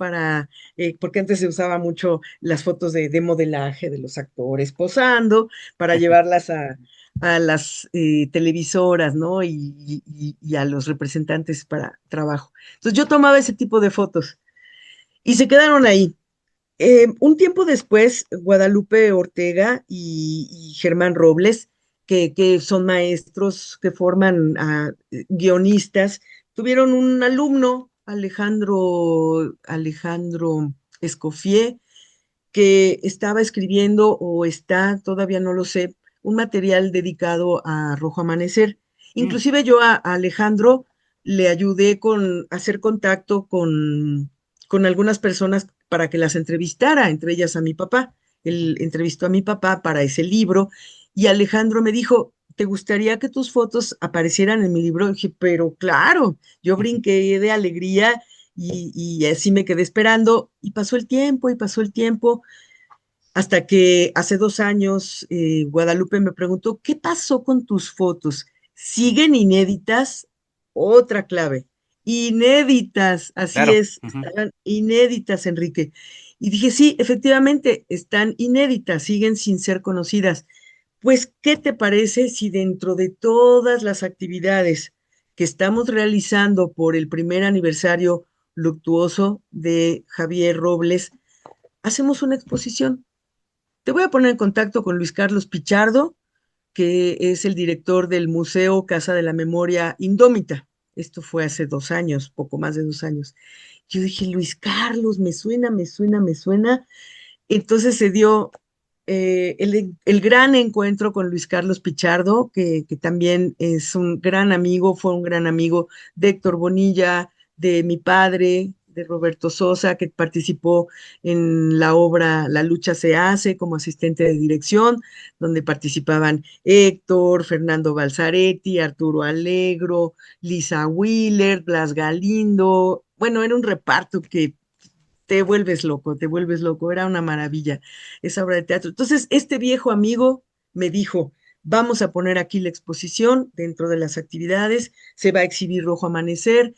porque antes se usaba mucho las fotos de modelaje de los actores posando para llevarlas a las televisoras, ¿no? Y a los representantes para trabajo. Entonces yo tomaba ese tipo de fotos y se quedaron ahí. Un tiempo después, Guadalupe Ortega y Germán Robles, que son maestros que forman a guionistas, tuvieron un alumno Alejandro Escoffier, que estaba escribiendo o está, todavía no lo sé, un material dedicado a Rojo Amanecer. Mm, Inclusive yo a Alejandro le ayudé con hacer contacto con algunas personas para que las entrevistara, entre ellas a mi papá. ujú. Él entrevistó a mi papá para ese libro y Alejandro me dijo, ¿te gustaría que tus fotos aparecieran en mi libro? Y dije, pero claro, yo brinqué de alegría y así me quedé esperando y pasó el tiempo y pasó el tiempo hasta que hace 2 años Guadalupe me preguntó, ¿qué pasó con tus fotos? ¿Siguen inéditas? Otra clave, inéditas, así Claro. es, Ujú. están inéditas, Enrique. Y dije, sí, efectivamente, están inéditas, siguen sin ser conocidas. Pues, ¿qué te parece si dentro de todas las actividades que estamos realizando por el primer aniversario luctuoso de Javier Robles, hacemos una exposición? Te voy a poner en contacto con Luis Carlos Pichardo, que es el director del Museo Casa de la Memoria Indómita. Esto fue hace 2 años, poco más de 2 años. Yo dije, Luis Carlos, me suena, me suena, me suena. Entonces se dio el gran encuentro con Luis Carlos Pichardo, que también es un gran amigo, fue un gran amigo de Héctor Bonilla, de mi padre, de Roberto Sosa, que participó en la obra La lucha se hace como asistente de dirección, donde participaban Héctor, Fernando Balzaretti, Arturo Alegro, Lisa Wheeler, Blas Galindo. Bueno, era un reparto que te vuelves loco, era una maravilla esa obra de teatro. Entonces, este viejo amigo me dijo, vamos a poner aquí la exposición dentro de las actividades, se va a exhibir Rojo Amanecer,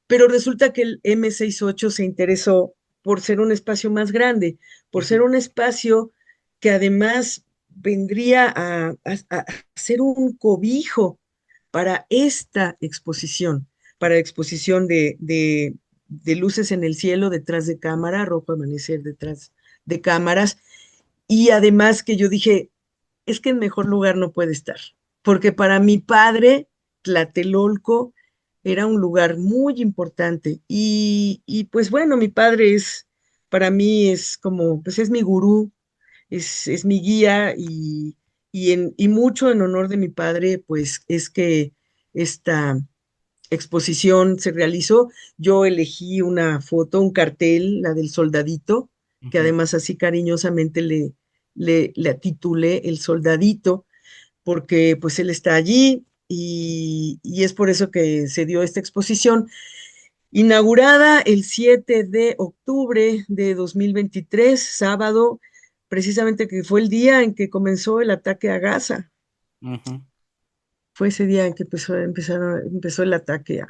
pero resulta que el M68 se interesó por ser un espacio más grande, por ser Ujú. un espacio que además vendría a ser un cobijo para esta exposición, para la exposición de luces en el cielo detrás de cámara, Rojo Amanecer detrás de cámaras, y además que yo dije, es que en mejor lugar no puede estar, porque para mi padre, Tlatelolco era un lugar muy importante, y pues bueno, mi padre es, para mí es como, pues es mi gurú, es mi guía, y mucho en honor de mi padre, pues es que esta exposición se realizó. Yo elegí una foto, un cartel, la del soldadito, que Ujú. además así cariñosamente le titulé El Soldadito, porque pues él está allí y es por eso que se dio esta exposición. Inaugurada el 7 de octubre de 2023, sábado, precisamente que fue el día en que comenzó el ataque a Gaza. Ujú. Fue ese día en que empezó el ataque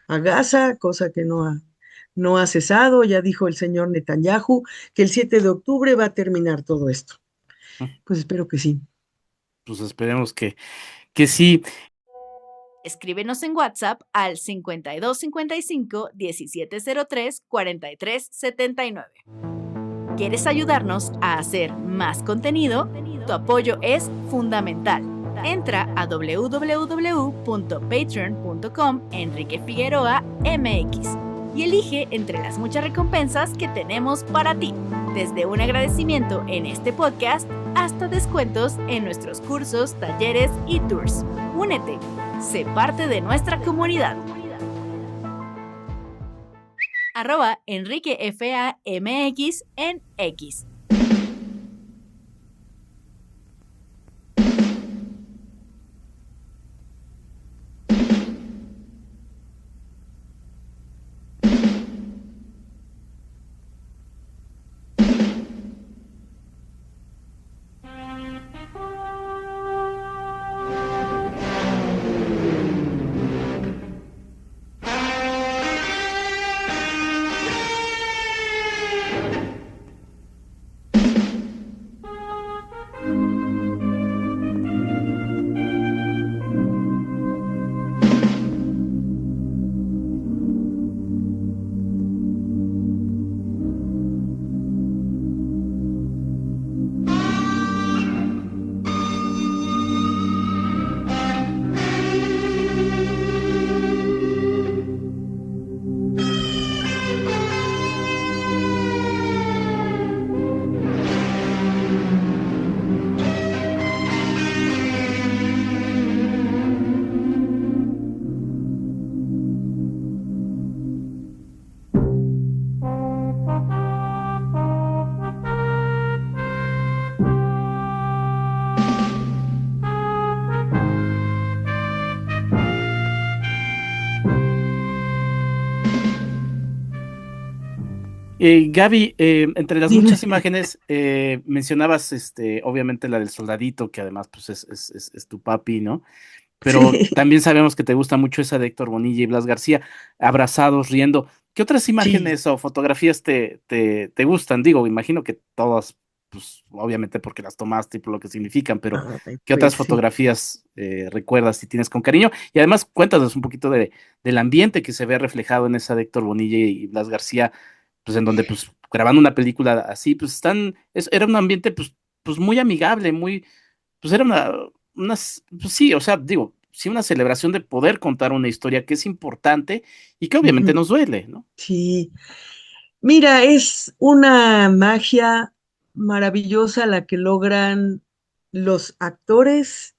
a Gaza, cosa que no ha cesado. Ya dijo el señor Netanyahu que el 7 de octubre va a terminar todo esto. Pues espero que sí. Pues esperemos que sí. Escríbenos en WhatsApp al 5255 1703 4379. ¿Quieres ayudarnos a hacer más contenido? Tu apoyo es fundamental. Entra a www.patreon.com Enrique Figueroa MX y elige entre las muchas recompensas que tenemos para ti, desde un agradecimiento en este podcast hasta descuentos en nuestros cursos, talleres y tours. Únete, sé parte de nuestra comunidad. @EnriqueFAMX en X. Gaby, entre las Dime. muchas imágenes mencionabas, obviamente la del soldadito, que además pues es tu papi, ¿no? Pero Sí, también sabemos que te gusta mucho esa de Héctor Bonilla y Blas García, abrazados, riendo. ¿Qué otras sí. imágenes o fotografías te gustan? Digo, imagino que todas, pues obviamente porque las tomaste y por lo que significan, pero Ay, ¿qué pues otras sí. fotografías recuerdas y tienes con cariño? Y además cuéntanos un poquito del ambiente que se ve reflejado en esa de Héctor Bonilla y Blas García, pues en donde pues grabando una película así, pues era un ambiente pues muy amigable, muy pues era pues sí, o sea, digo, sí una celebración de poder contar una historia que es importante y que obviamente Ujú, nos duele, ¿no? sí. Mira, es una magia maravillosa la que logran los actores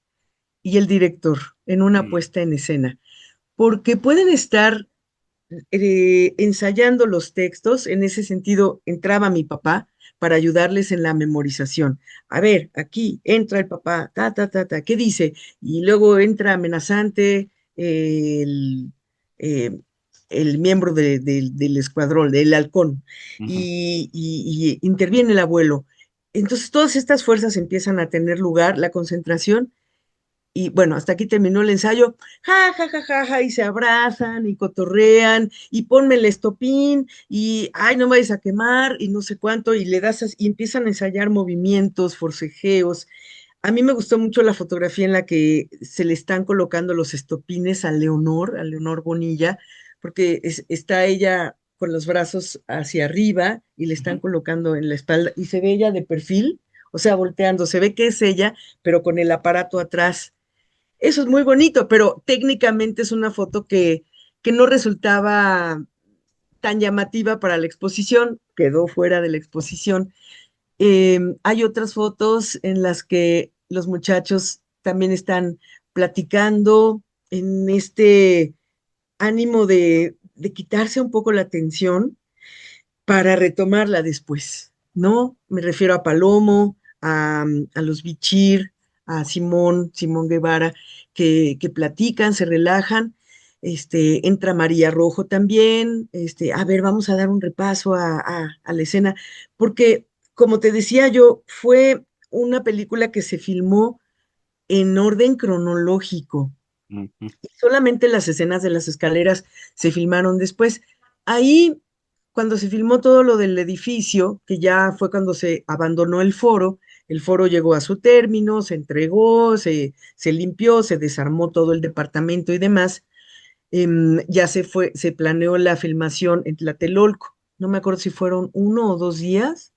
y el director en una Mm, puesta en escena, porque pueden estar ensayando los textos. En ese sentido, entraba mi papá para ayudarles en la memorización. A ver, aquí entra el papá, ta, ta, ta, ta, ¿qué dice? Y luego entra amenazante el, eh, el miembro del escuadrón, del halcón, ujú. y interviene el abuelo. Entonces, todas estas fuerzas empiezan a tener lugar, la concentración, y bueno, hasta aquí terminó el ensayo, ja, ja, ja, ja, ja, y se abrazan y cotorrean, y ponme el estopín, y ay, no me vayas a quemar, y no sé cuánto, y le das, y empiezan a ensayar movimientos, forcejeos. A mí me gustó mucho la fotografía en la que se le están colocando los estopines a Leonor Bonilla, porque está ella con los brazos hacia arriba y le están Ujú. colocando en la espalda, y se ve ella de perfil, o sea, volteando, se ve que es ella, pero con el aparato atrás. Eso es muy bonito, pero técnicamente es una foto que no resultaba tan llamativa para la exposición, quedó fuera de la exposición. Hay otras fotos en las que los muchachos también están platicando en este ánimo de quitarse un poco la tensión para retomarla después, ¿no? Me refiero a Palomo, a los Bichir, a Simón Guevara, que platican, se relajan. Entra María Rojo también. A ver, vamos a dar un repaso a la escena, porque, como te decía yo, fue una película que se filmó en orden cronológico. Ujú. Solamente las escenas de las escaleras se filmaron después. Ahí, cuando se filmó todo lo del edificio, que ya fue cuando se abandonó el foro llegó a su término, se entregó, se limpió, se desarmó todo el departamento y demás. Ya se planeó la filmación en Tlatelolco. No me acuerdo si fueron 1 o 2 días,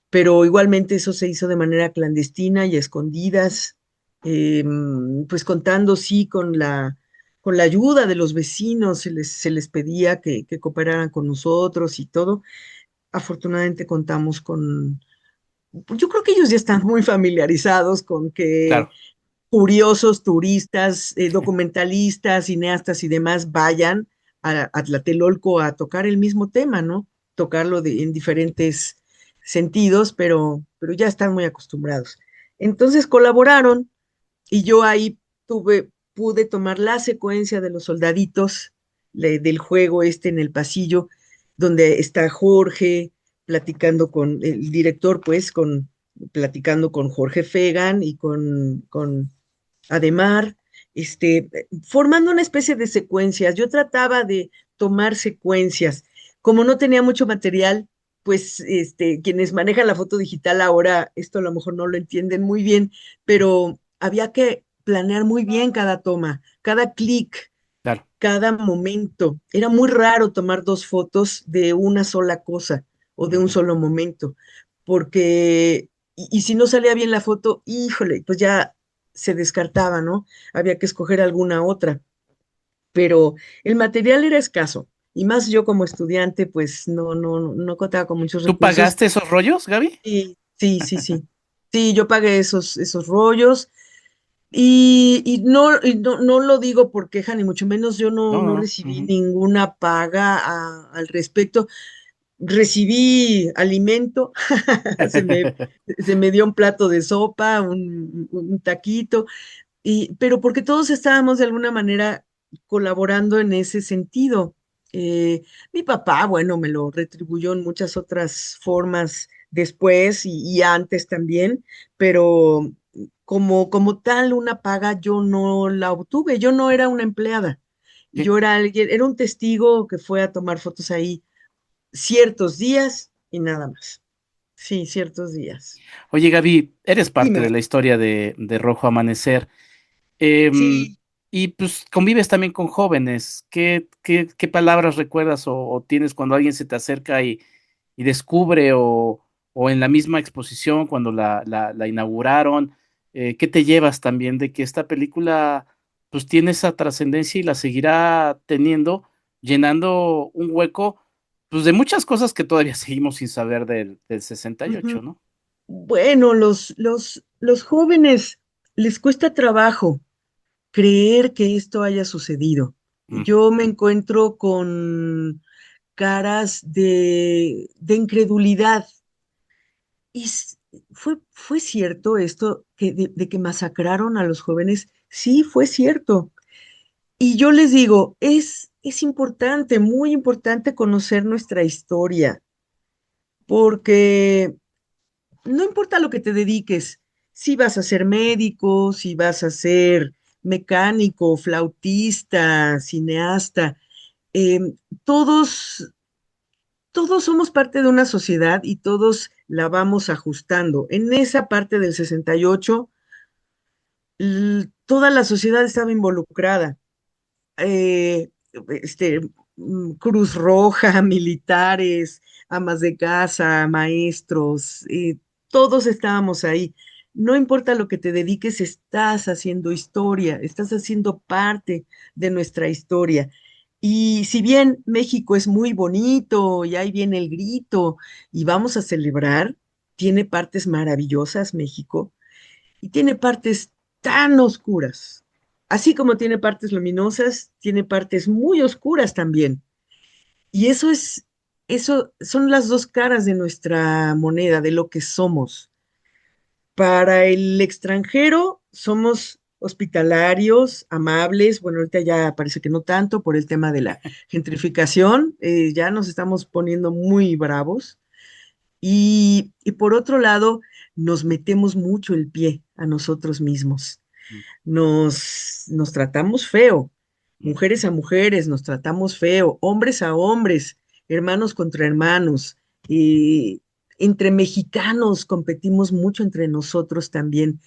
pero igualmente eso se hizo de manera clandestina y a escondidas, pues contando, sí, con la ayuda de los vecinos, se les pedía que cooperaran con nosotros y todo. Afortunadamente contamos yo creo que ellos ya están muy familiarizados con que Claro. curiosos, turistas, documentalistas, cineastas y demás vayan a Tlatelolco a tocar el mismo tema, ¿no? Tocarlo en diferentes sentidos, pero ya están muy acostumbrados. Entonces colaboraron y yo ahí pude tomar la secuencia de los soldaditos del juego en el pasillo, donde está Jorge platicando con el director, pues, platicando con Jorge Fegan y con Ademar, formando una especie de secuencias. Yo trataba de tomar secuencias. Como no tenía mucho material, pues quienes manejan la foto digital ahora, esto a lo mejor no lo entienden muy bien, pero había que planear muy bien cada toma, cada clic, Claro. cada momento. Era muy raro tomar dos fotos de una sola cosa o de un Ujú. solo momento, porque, y si no salía bien la foto, híjole, pues ya se descartaba, ¿no? Había que escoger alguna otra, pero el material era escaso. Y más yo como estudiante, pues no contaba con muchos ¿Tú recursos. pagaste esos rollos, Gaby? Sí, sí, sí, sí. Sí, yo pagué esos rollos. No lo digo por queja, ni mucho menos. Yo No, no, no no. recibí Ujú. ninguna paga al respecto. Recibí alimento, se me, se me dio un plato de sopa, un taquito, pero porque todos estábamos de alguna manera colaborando en ese sentido. Eh, Mi papá, bueno, me lo retribuyó en muchas otras formas después y antes también, pero como tal una paga yo no la obtuve, yo no era una empleada, ¿Qué? yo era alguien, era un testigo que fue a tomar fotos ahí ciertos días y nada más. Sí, ciertos días. Oye, Gaby, eres parte de Dime. la historia de Rojo Amanecer. em, Sí. y pues convives también con jóvenes. ¿Qué palabras recuerdas o tienes cuando alguien se te acerca y descubre o en la misma exposición cuando la inauguraron? ¿Qué te llevas también de que esta película pues tiene esa trascendencia y la seguirá teniendo, llenando un hueco pues de muchas cosas que todavía seguimos sin saber del 68, Ujú. ¿no? Bueno, los jóvenes les cuesta trabajo creer que esto haya sucedido. Mm, Yo me encuentro con caras de incredulidad. Y fue cierto esto de que masacraron a los jóvenes. Sí, fue cierto. Y yo les digo, es importante, muy importante conocer nuestra historia, porque no importa lo que te dediques, si vas a ser médico, si vas a ser mecánico, flautista, cineasta, eh, todos, todos somos parte de una sociedad y todos la vamos ajustando. En esa parte del 68, toda la sociedad estaba involucrada. eh, este, Cruz Roja, militares, amas de casa, maestros, todos estábamos ahí. No importa lo que te dediques, estás haciendo historia, estás haciendo parte de nuestra historia. Y si bien México es muy bonito y ahí viene el grito y vamos a celebrar, tiene partes maravillosas México y tiene partes tan oscuras. Así como tiene partes luminosas, tiene partes muy oscuras también. Y eso son las dos caras de nuestra moneda, de lo que somos. Para el extranjero somos hospitalarios, amables. Bueno, ahorita ya parece que no tanto por el tema de la gentrificación, ya nos estamos poniendo muy bravos. Y por otro lado, nos metemos mucho el pie a nosotros mismos. mm, Nos tratamos feo, mm. mujeres a mujeres, nos tratamos feo, hombres a hombres, hermanos contra hermanos, y entre mexicanos competimos mucho entre nosotros también.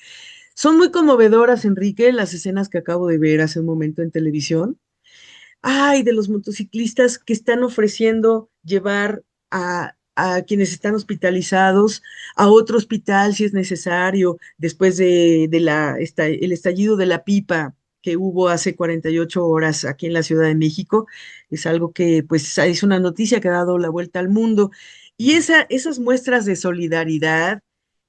Son muy conmovedoras, Enrique, las escenas que acabo de ver hace un momento en televisión. Ay, de los motociclistas que están ofreciendo llevar a quienes están hospitalizados a otro hospital si es necesario, después el estallido de la pipa que hubo hace 48 horas aquí en la Ciudad de México. Es algo que pues es una noticia que ha dado la vuelta al mundo. Y esas muestras de solidaridad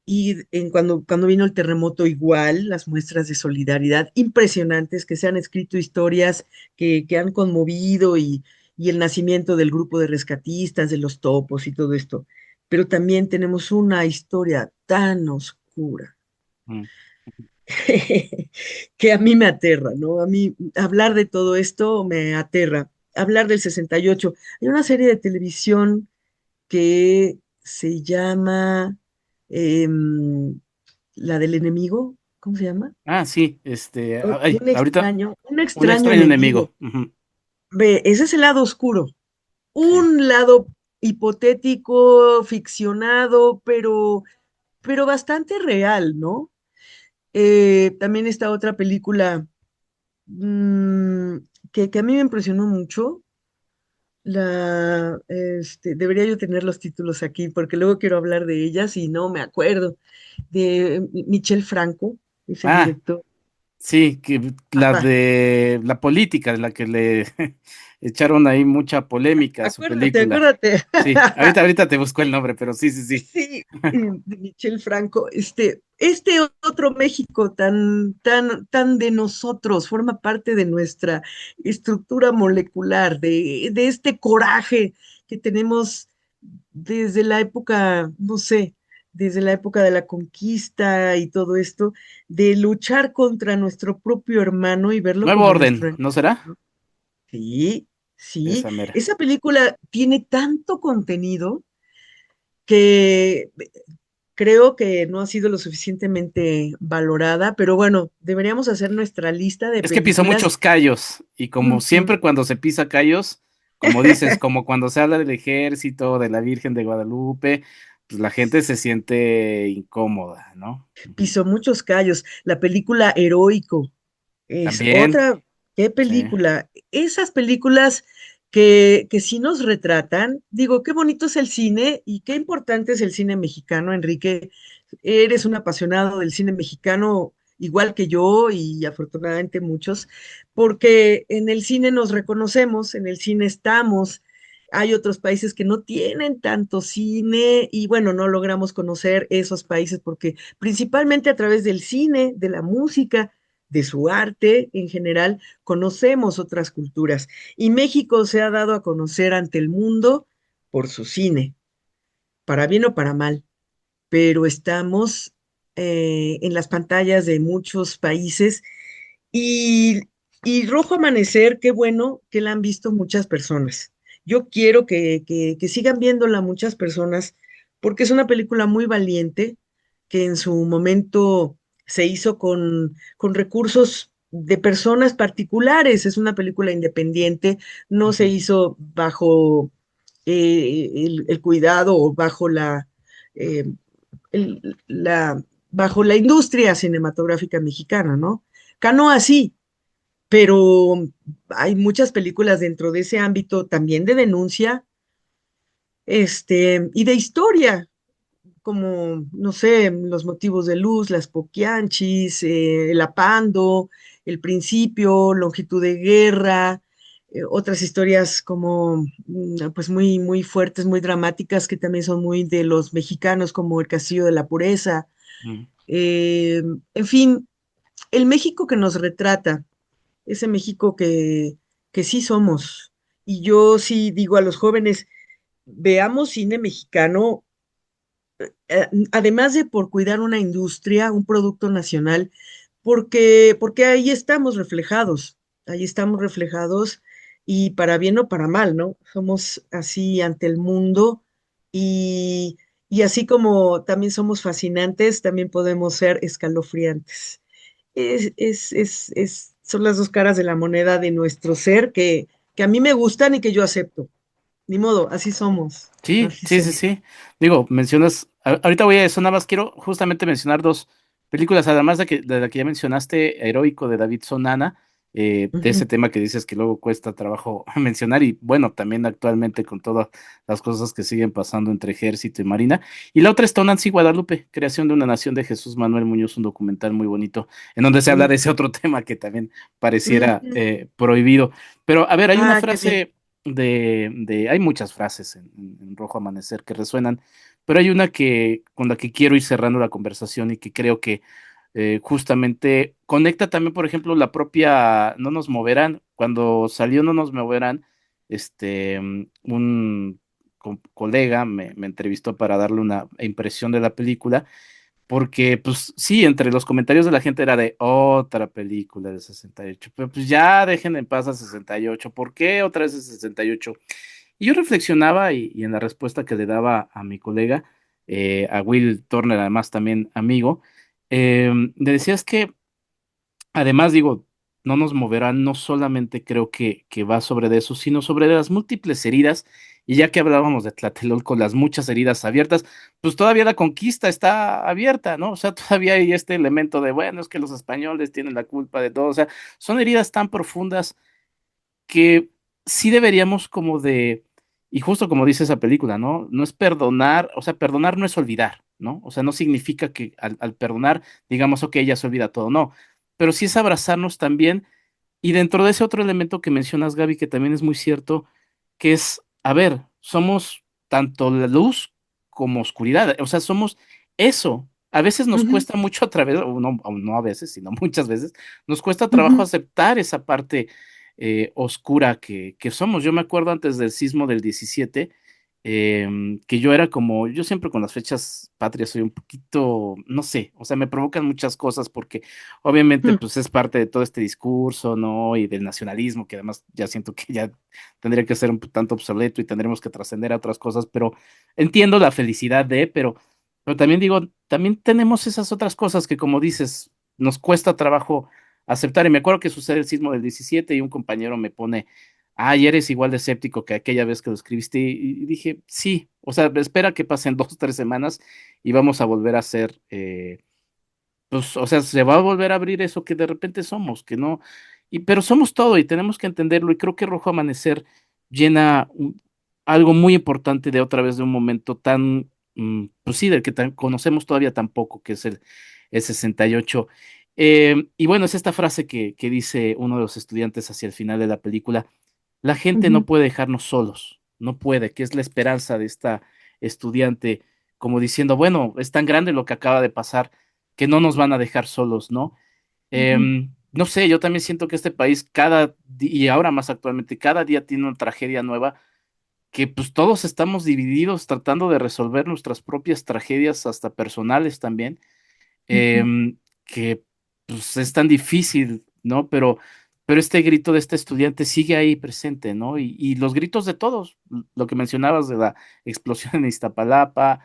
y cuando vino el terremoto igual, las muestras de solidaridad impresionantes que se han escrito historias que han conmovido y el nacimiento del grupo de rescatistas, de los topos y todo esto. Pero también tenemos una historia tan oscura Mm. que a mí me aterra, ¿no? A mí hablar de todo esto me aterra. Hablar del 68. Hay una serie de televisión que se llama em, La del enemigo, ¿cómo se llama? Ah, sí, ay, ahorita, Un un extraño extraño enemigo. enemigo. Ujú. Ve, ese es el lado oscuro, Sí. un lado hipotético, ficcionado, pero bastante real, ¿no? También está otra película mm, que a mí me impresionó mucho. Debería yo tener los títulos aquí porque luego quiero hablar de ellas y no me acuerdo. De Michel Franco, es el Ah, director. sí, que la Ajá, de la política, de la que le echaron ahí mucha polémica a su acuérdate, película. acuérdate. Sí, ahorita te busco el nombre, pero sí, sí, sí. Sí, de Michel Franco, este otro México tan de nosotros, forma parte de nuestra estructura molecular, de este coraje que tenemos desde la época, no sé, desde la época de la conquista y todo esto, de luchar contra nuestro propio hermano y verlo Nuevo como nuestro orden, enemigo, ¿no será? ¿no? Sí, Sí, esa mera. esa película tiene tanto contenido que creo que no ha sido lo suficientemente valorada, pero bueno, deberíamos hacer nuestra lista de Es que pisó películas. muchos callos y como Ujú. siempre cuando se pisa callos, como dices, como cuando se habla del ejército, de la Virgen de Guadalupe, pues la gente se siente incómoda, ¿no? Ujú. Pisó muchos callos. La película Heroico es También, otra, ¿qué sí. película? Esas películas que sí nos retratan, digo, qué bonito es el cine y qué importante es el cine mexicano, Enrique. Eres un apasionado del cine mexicano, igual que yo y afortunadamente muchos, porque en el cine nos reconocemos, en el cine estamos. Hay otros países que no tienen tanto cine y bueno, no logramos conocer esos países porque principalmente a través del cine, de la música, de su arte en general, conocemos otras culturas. Y México se ha dado a conocer ante el mundo por su cine, para bien o para mal, pero estamos en las pantallas de muchos países y, y Rojo Amanecer, qué bueno que la han visto muchas personas. Yo quiero que sigan viéndola muchas personas porque es una película muy valiente que en su momento se hizo con recursos de personas particulares. Es una película independiente, no se Ujú. hizo bajo el cuidado o bajo eh, la, bajo la industria cinematográfica mexicana, ¿no? Canoa sí, pero hay muchas películas dentro de ese ámbito también de denuncia, y de historia, como, no sé, Los motivos de luz, Las Poquianchis, El Apando, El Principio, Longitud de Guerra, otras historias como, pues muy, muy fuertes, muy dramáticas, que también son muy de los mexicanos, como El Castillo de la Pureza. Mm. Eh, en fin, el México que nos retrata, ese México que sí somos. Y yo sí digo a los jóvenes, veamos cine mexicano, además de por cuidar una industria, un producto nacional, porque ahí estamos reflejados y para bien o para mal, ¿no? Somos así ante el mundo y, y así como también somos fascinantes, también podemos ser escalofriantes. Son las dos caras de la moneda de nuestro ser que a mí me gustan y que yo acepto. Ni modo, así somos, Sí, así sí, sí, somos. sí. Digo, mencionas, ahorita voy a eso, nada más quiero justamente mencionar dos películas, además de la que ya mencionaste, Heroico de David Sonana, de ese Ujú. tema que dices que luego cuesta trabajo mencionar, y bueno, también actualmente con todas las cosas que siguen pasando entre ejército y marina. Y la otra es Tonantzin Guadalupe, Creación de una Nación de Jesús Manuel Muñoz, un documental muy bonito, en donde se habla de ese otro tema que también pareciera Ujú. prohibido. Pero, a ver, hay una Ah, qué bien. frase hay muchas frases en Rojo Amanecer que resuenan, pero hay una que con la que quiero ir cerrando la conversación y que creo que justamente conecta también, por ejemplo, la propia No nos moverán. Cuando salió No nos moverán, un colega me entrevistó para darle una impresión de la película porque, pues sí, entre los comentarios de la gente era de otra película de 68, pero pues ya dejen en paz a 68, ¿por qué otra vez de 68? Y yo reflexionaba y en la respuesta que le daba a mi colega, a Will Turner, además también amigo, le decía es que además, digo, no nos moverá, no solamente creo que va sobre de eso, sino sobre las múltiples heridas. Y ya que hablábamos de Tlatelolco, las muchas heridas abiertas, pues todavía la conquista está abierta, ¿no? O sea, todavía hay este elemento de, bueno, es que los españoles tienen la culpa de todo. O sea, son heridas tan profundas que sí deberíamos como de, y justo como dice esa película, ¿no? No es perdonar, o sea, perdonar no es olvidar, ¿no? O sea, no significa que al perdonar digamos, ok, ya se olvida todo, no, pero sí es abrazarnos también y dentro de ese otro elemento que mencionas, Gaby, que también es muy cierto, que es, a ver, somos tanto la luz como oscuridad, o sea, somos eso. A veces nos Ujú, cuesta mucho a través, o no a veces, sino muchas veces, nos cuesta trabajo ujú. aceptar esa parte oscura que somos. Yo me acuerdo antes del sismo del 17, que yo era como, yo siempre con las fechas patrias soy un poquito, no sé, o sea, me provocan muchas cosas porque obviamente Mm, pues es parte de todo este discurso, ¿no? Y del nacionalismo, que además ya siento que ya tendría que ser un tanto obsoleto y tendremos que trascender a otras cosas, pero entiendo la felicidad de, pero también digo, también tenemos esas otras cosas que como dices, nos cuesta trabajo aceptar. Y me acuerdo que sucede el sismo del 17 y un compañero me pone, ay, eres igual de escéptico que aquella vez que lo escribiste. Y dije, sí, o sea, espera que pasen 2 o 3 semanas y vamos a volver a ser, pues, o sea, se va a volver a abrir eso que de repente somos, que no, pero somos todo y tenemos que entenderlo. Y creo que Rojo Amanecer llena algo muy importante de otra vez de un momento tan, pues sí, del que conocemos todavía tan poco, que es el 68. Y bueno, es esta frase que dice uno de los estudiantes hacia el final de la película: la gente no ujú, puede dejarnos solos, no puede, que es la esperanza de esta estudiante, como diciendo, bueno, es tan grande lo que acaba de pasar que no nos van a dejar solos, ¿no? ujú, No sé, yo también siento que este país cada día, y ahora más actualmente, cada día tiene una tragedia nueva, que pues todos estamos divididos tratando de resolver nuestras propias tragedias, hasta personales también, ujú, que pues es tan difícil, ¿no? Pero este grito de este estudiante sigue ahí presente, ¿no? Y los gritos de todos, lo que mencionabas de la explosión en Iztapalapa,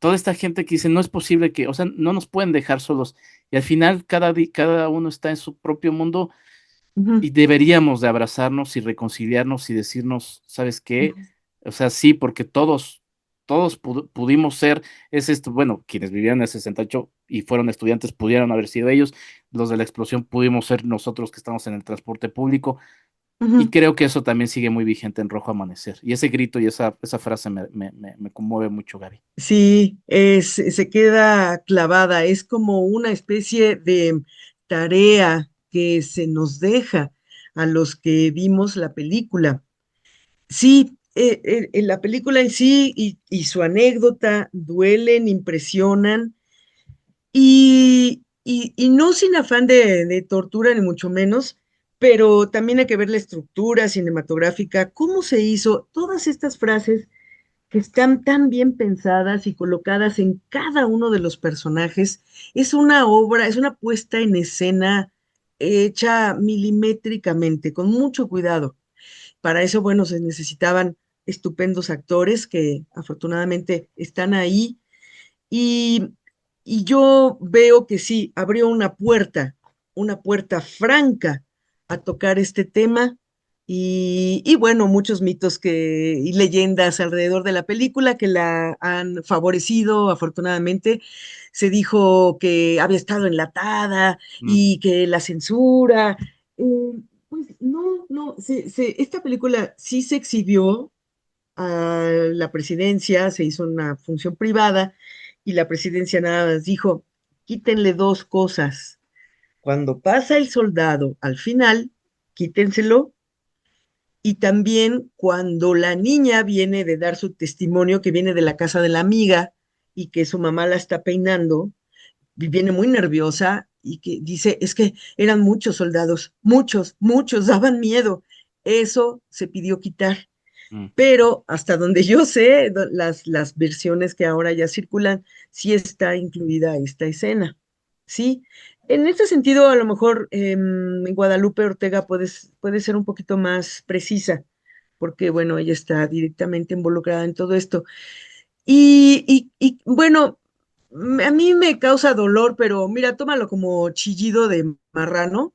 toda esta gente que dice, no es posible que, o sea, no nos pueden dejar solos. Y al final cada uno está en su propio mundo ujú, y deberíamos de abrazarnos y reconciliarnos y decirnos, ¿sabes qué? ujú, O sea, sí, porque todos pudimos ser, es esto, bueno, quienes vivían en el 68 y fueron estudiantes pudieron haber sido ellos, los de la explosión pudimos ser nosotros que estamos en el transporte público, y ujú. creo que eso también sigue muy vigente en Rojo Amanecer. Y ese grito y esa frase me conmueve mucho, Gaby. Sí, se queda clavada, es como una especie de tarea que se nos deja a los que vimos la película. Sí, en la película en sí y su anécdota duelen, impresionan y no sin afán de tortura ni mucho menos, pero también hay que ver la estructura cinematográfica, cómo se hizo, todas estas frases que están tan bien pensadas y colocadas en cada uno de los personajes. Es una obra, es una puesta en escena hecha milimétricamente, con mucho cuidado. Para eso, bueno, se necesitaban estupendos actores que afortunadamente están ahí y, y yo veo que sí, abrió una puerta franca a tocar este tema y bueno, muchos mitos y leyendas alrededor de la película que la han favorecido, afortunadamente. Se dijo que había estado enlatada Mm, y que la censura. eh, pues no, no, esta película sí se exhibió a la presidencia, se hizo una función privada y la presidencia nada más dijo, quítenle dos cosas. Cuando pasa el soldado al final, quítenselo. Y también cuando la niña viene de dar su testimonio, que viene de la casa de la amiga y que su mamá la está peinando, y viene muy nerviosa y que dice, es que eran muchos soldados, muchos, muchos, daban miedo. Eso se pidió quitar, mm. pero hasta donde yo sé, las versiones que ahora ya circulan, sí está incluida esta escena, ¿sí? En este sentido, a lo mejor Guadalupe Ortega puede ser un poquito más precisa, porque, bueno, ella está directamente involucrada en todo esto. Bueno, a mí me causa dolor, pero mira, tómalo como chillido de marrano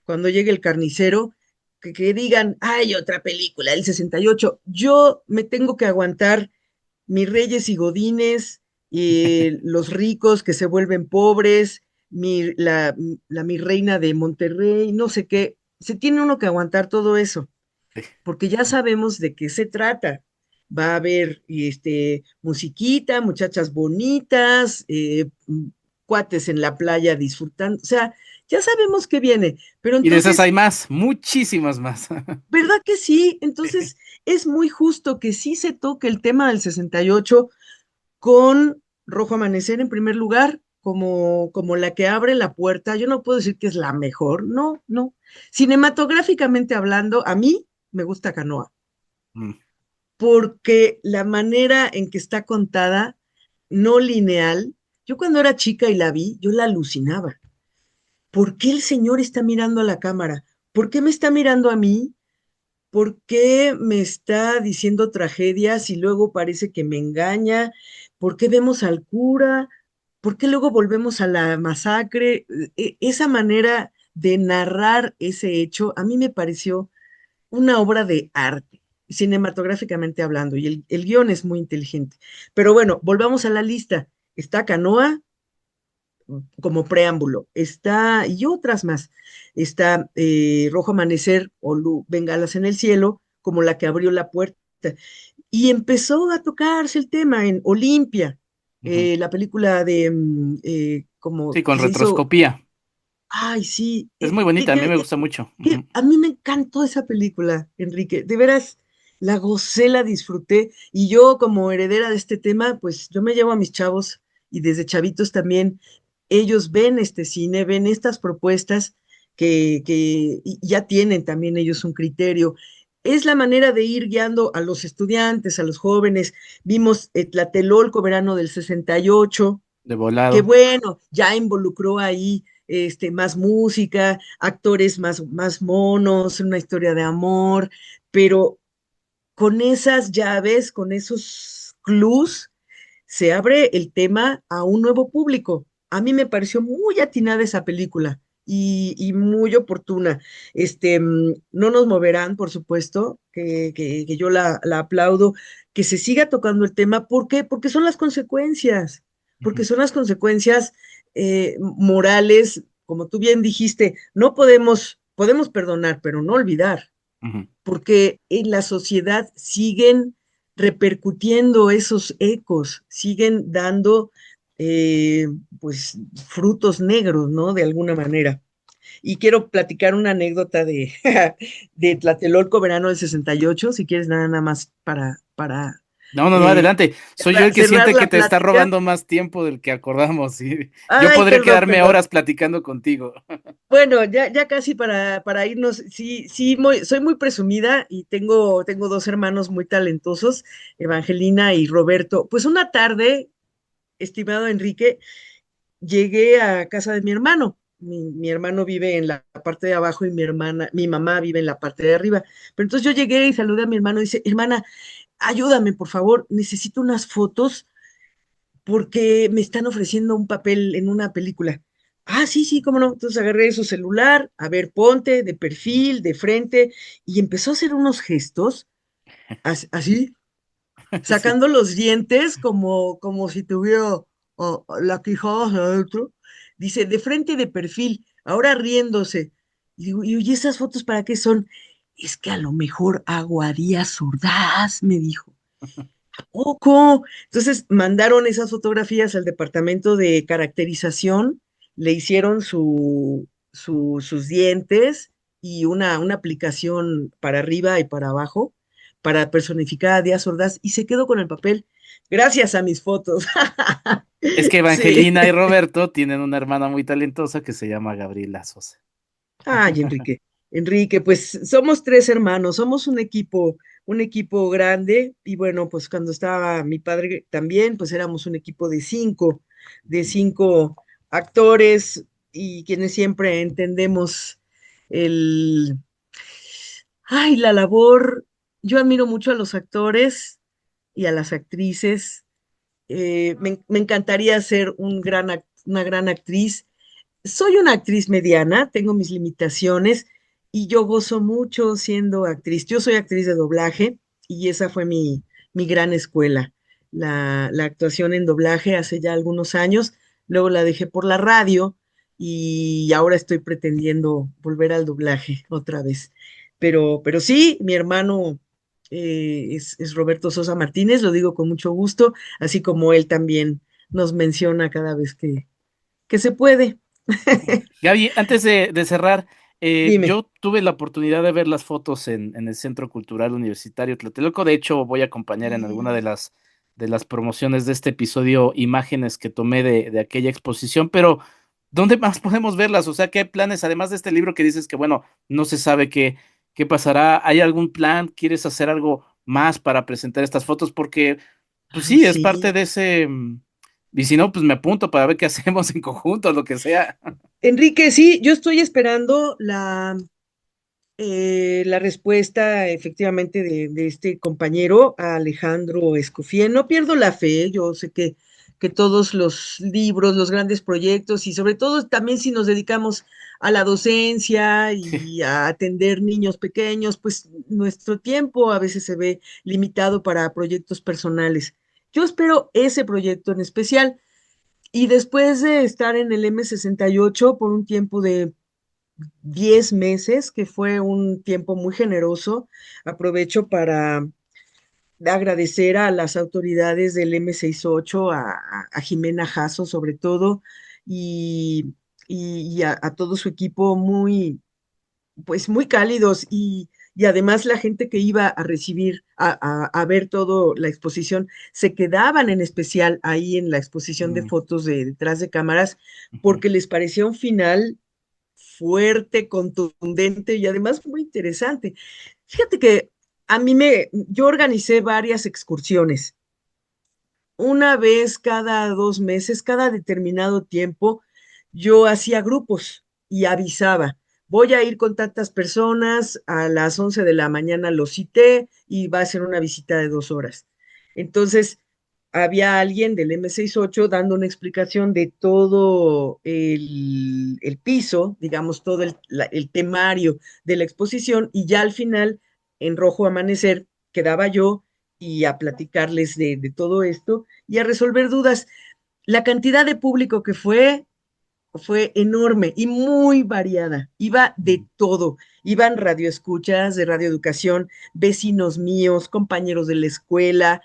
cuando llegue el carnicero, que digan, hay otra película, el 68. Yo me tengo que aguantar mis reyes y godines, y los ricos que se vuelven pobres, mi reina de Monterrey, no sé qué. Se tiene uno que aguantar todo eso, porque ya sabemos de qué se trata. Va a haber musiquita, muchachas bonitas, cuates en la playa disfrutando, o sea, ya sabemos que viene, pero Y de esas entonces, hay más, muchísimas más. ¿verdad que sí? Entonces es muy justo que sí se toque el tema del 68 con Rojo Amanecer en primer lugar, como la que abre la puerta. Yo no puedo decir que es la mejor, no, no. Cinematográficamente hablando, a mí me gusta Canoa. Mm. porque la manera en que está contada, no lineal, yo cuando era chica y la vi, yo la alucinaba. ¿Por qué el señor está mirando a la cámara? ¿Por qué me está mirando a mí? ¿Por qué me está diciendo tragedias y luego parece que me engaña? ¿Por qué vemos al cura? ¿Por qué luego volvemos a la masacre? Esa manera de narrar ese hecho a mí me pareció una obra de arte, cinematográficamente hablando, y el guión es muy inteligente. Pero bueno, volvamos a la lista. Está Canoa como preámbulo, está, y otras más. Está Rojo Amanecer o Bengalas en el Cielo, como la que abrió la puerta. Y empezó a tocarse el tema en Olimpia, Ujú. la película de, como Sí, con que se hizo, retroscopía. ay, sí, Es muy bonita, a mí me gusta mucho. que Ujú. a mí me encantó esa película, Enrique. De veras, la gocé, la disfruté. Y yo, como heredera de este tema, pues yo me llevo a mis chavos y desde chavitos también, ellos ven este cine, ven estas propuestas que y ya tienen también ellos un criterio. Es la manera de ir guiando a los estudiantes, a los jóvenes. Vimos Tlatelolco, verano del 68, De que volado. bueno, ya involucró ahí más música, actores más monos, una historia de amor, pero con esas llaves, con esos clues, se abre el tema a un nuevo público. A mí me pareció muy atinada esa película y muy oportuna. No nos moverán, por supuesto, que yo la aplaudo, que se siga tocando el tema. ¿Por qué? Porque son las consecuencias, porque Ujú. son las consecuencias morales, como tú bien dijiste, no podemos perdonar, pero no olvidar Ujú. porque en la sociedad siguen repercutiendo esos ecos, siguen dando pues frutos negros, ¿no? De alguna manera. Y quiero platicar una anécdota de, de Tlatelolco, verano del 68, si quieres nada más para No, no, no, adelante. Soy yo el que cerrar siente que la te está plática. robando más tiempo del que acordamos. Y yo Ay, podría perdón, quedarme perdón. horas platicando contigo. Bueno, ya casi para irnos, sí, soy muy presumida y tengo dos hermanos muy talentosos, Evangelina y Roberto. Pues una tarde, estimado Enrique, llegué a casa de mi hermano. Mi hermano vive en la parte de abajo y mi mamá vive en la parte de arriba. Pero entonces yo llegué y saludé a mi hermano y dice, hermana, ayúdame, por favor, necesito unas fotos porque me están ofreciendo un papel en una película. Ah, sí, sí, cómo no. Entonces agarré su celular, a ver, ponte de perfil, de frente, y empezó a hacer unos gestos, así, Sí. sacando los dientes como si tuviera la quijada hacia adentro. Dice, de frente y de perfil, ahora riéndose. Y digo, ¿y esas fotos para qué son? Es que a lo mejor hago a Díaz Ordaz, me dijo. Poco. Entonces mandaron esas fotografías al departamento de caracterización, le hicieron sus dientes y una aplicación para arriba y para abajo para personificar a Díaz Ordaz y se quedó con el papel gracias a mis fotos. Es que Sí. Evangelina y Roberto tienen una hermana muy talentosa que se llama Gabriela Sosa. Ay, Enrique, pues somos tres hermanos, somos un equipo grande, y bueno, pues cuando estaba mi padre también, pues éramos un equipo de cinco actores y quienes siempre entendemos el, ay, la labor. Yo admiro mucho a los actores y a las actrices. Me encantaría ser una gran actriz. Soy una actriz mediana, tengo mis limitaciones y yo gozo mucho siendo actriz. Yo soy actriz de doblaje y esa fue mi gran escuela, la actuación en doblaje hace ya algunos años. Luego la dejé por la radio y ahora estoy pretendiendo volver al doblaje otra vez. Pero sí, mi hermano es Roberto Sosa Martínez, lo digo con mucho gusto, así como él también nos menciona cada vez que se puede. Gaby, antes de cerrar, Dime. yo tuve la oportunidad de ver las fotos en el Centro Cultural Universitario Tlatelolco. De hecho, voy a acompañar en alguna Sí. de las promociones de este episodio imágenes que tomé de aquella exposición, pero ¿dónde más podemos verlas? O sea, ¿qué hay planes? Además de este libro que dices que, bueno, no se sabe qué pasará. ¿Hay algún plan? ¿Quieres hacer algo más para presentar estas fotos, porque, pues Ay, sí, es sí. parte de ese, y si no, pues me apunto para ver qué hacemos en conjunto, lo que sea. Enrique, sí, yo estoy esperando la respuesta efectivamente de este compañero, Alejandro Escofié. No pierdo la fe, yo sé que todos los libros, los grandes proyectos y sobre todo también si nos dedicamos a la docencia y a atender niños pequeños, pues nuestro tiempo a veces se ve limitado para proyectos personales. Yo espero ese proyecto en especial y después de estar en el M68 por un tiempo de 10 meses, que fue un tiempo muy generoso. Aprovecho para agradecer a las autoridades del M68, a Jimena Jasso sobre todo, y, y a todo su equipo muy, pues muy cálidos y además la gente que iba a recibir, a ver toda la exposición, se quedaban en especial ahí en la exposición de Mm, fotos de detrás de cámaras ujú, porque les parecía un final fuerte, contundente y además muy interesante. Fíjate que yo organicé varias excursiones. Una vez cada 2 meses, cada determinado tiempo, yo hacía grupos y avisaba. Voy a ir con tantas personas, a las 11 de la mañana los cité y va a ser una visita de 2 horas. Entonces, había alguien del M68 dando una explicación de todo el piso, digamos, todo el temario de la exposición, y ya al final, en rojo amanecer, quedaba yo y a platicarles de todo esto y a resolver dudas. La cantidad de público que fue enorme y muy variada. Iba de mm. todo. Iban radioescuchas de radioeducación, vecinos míos, compañeros de la escuela,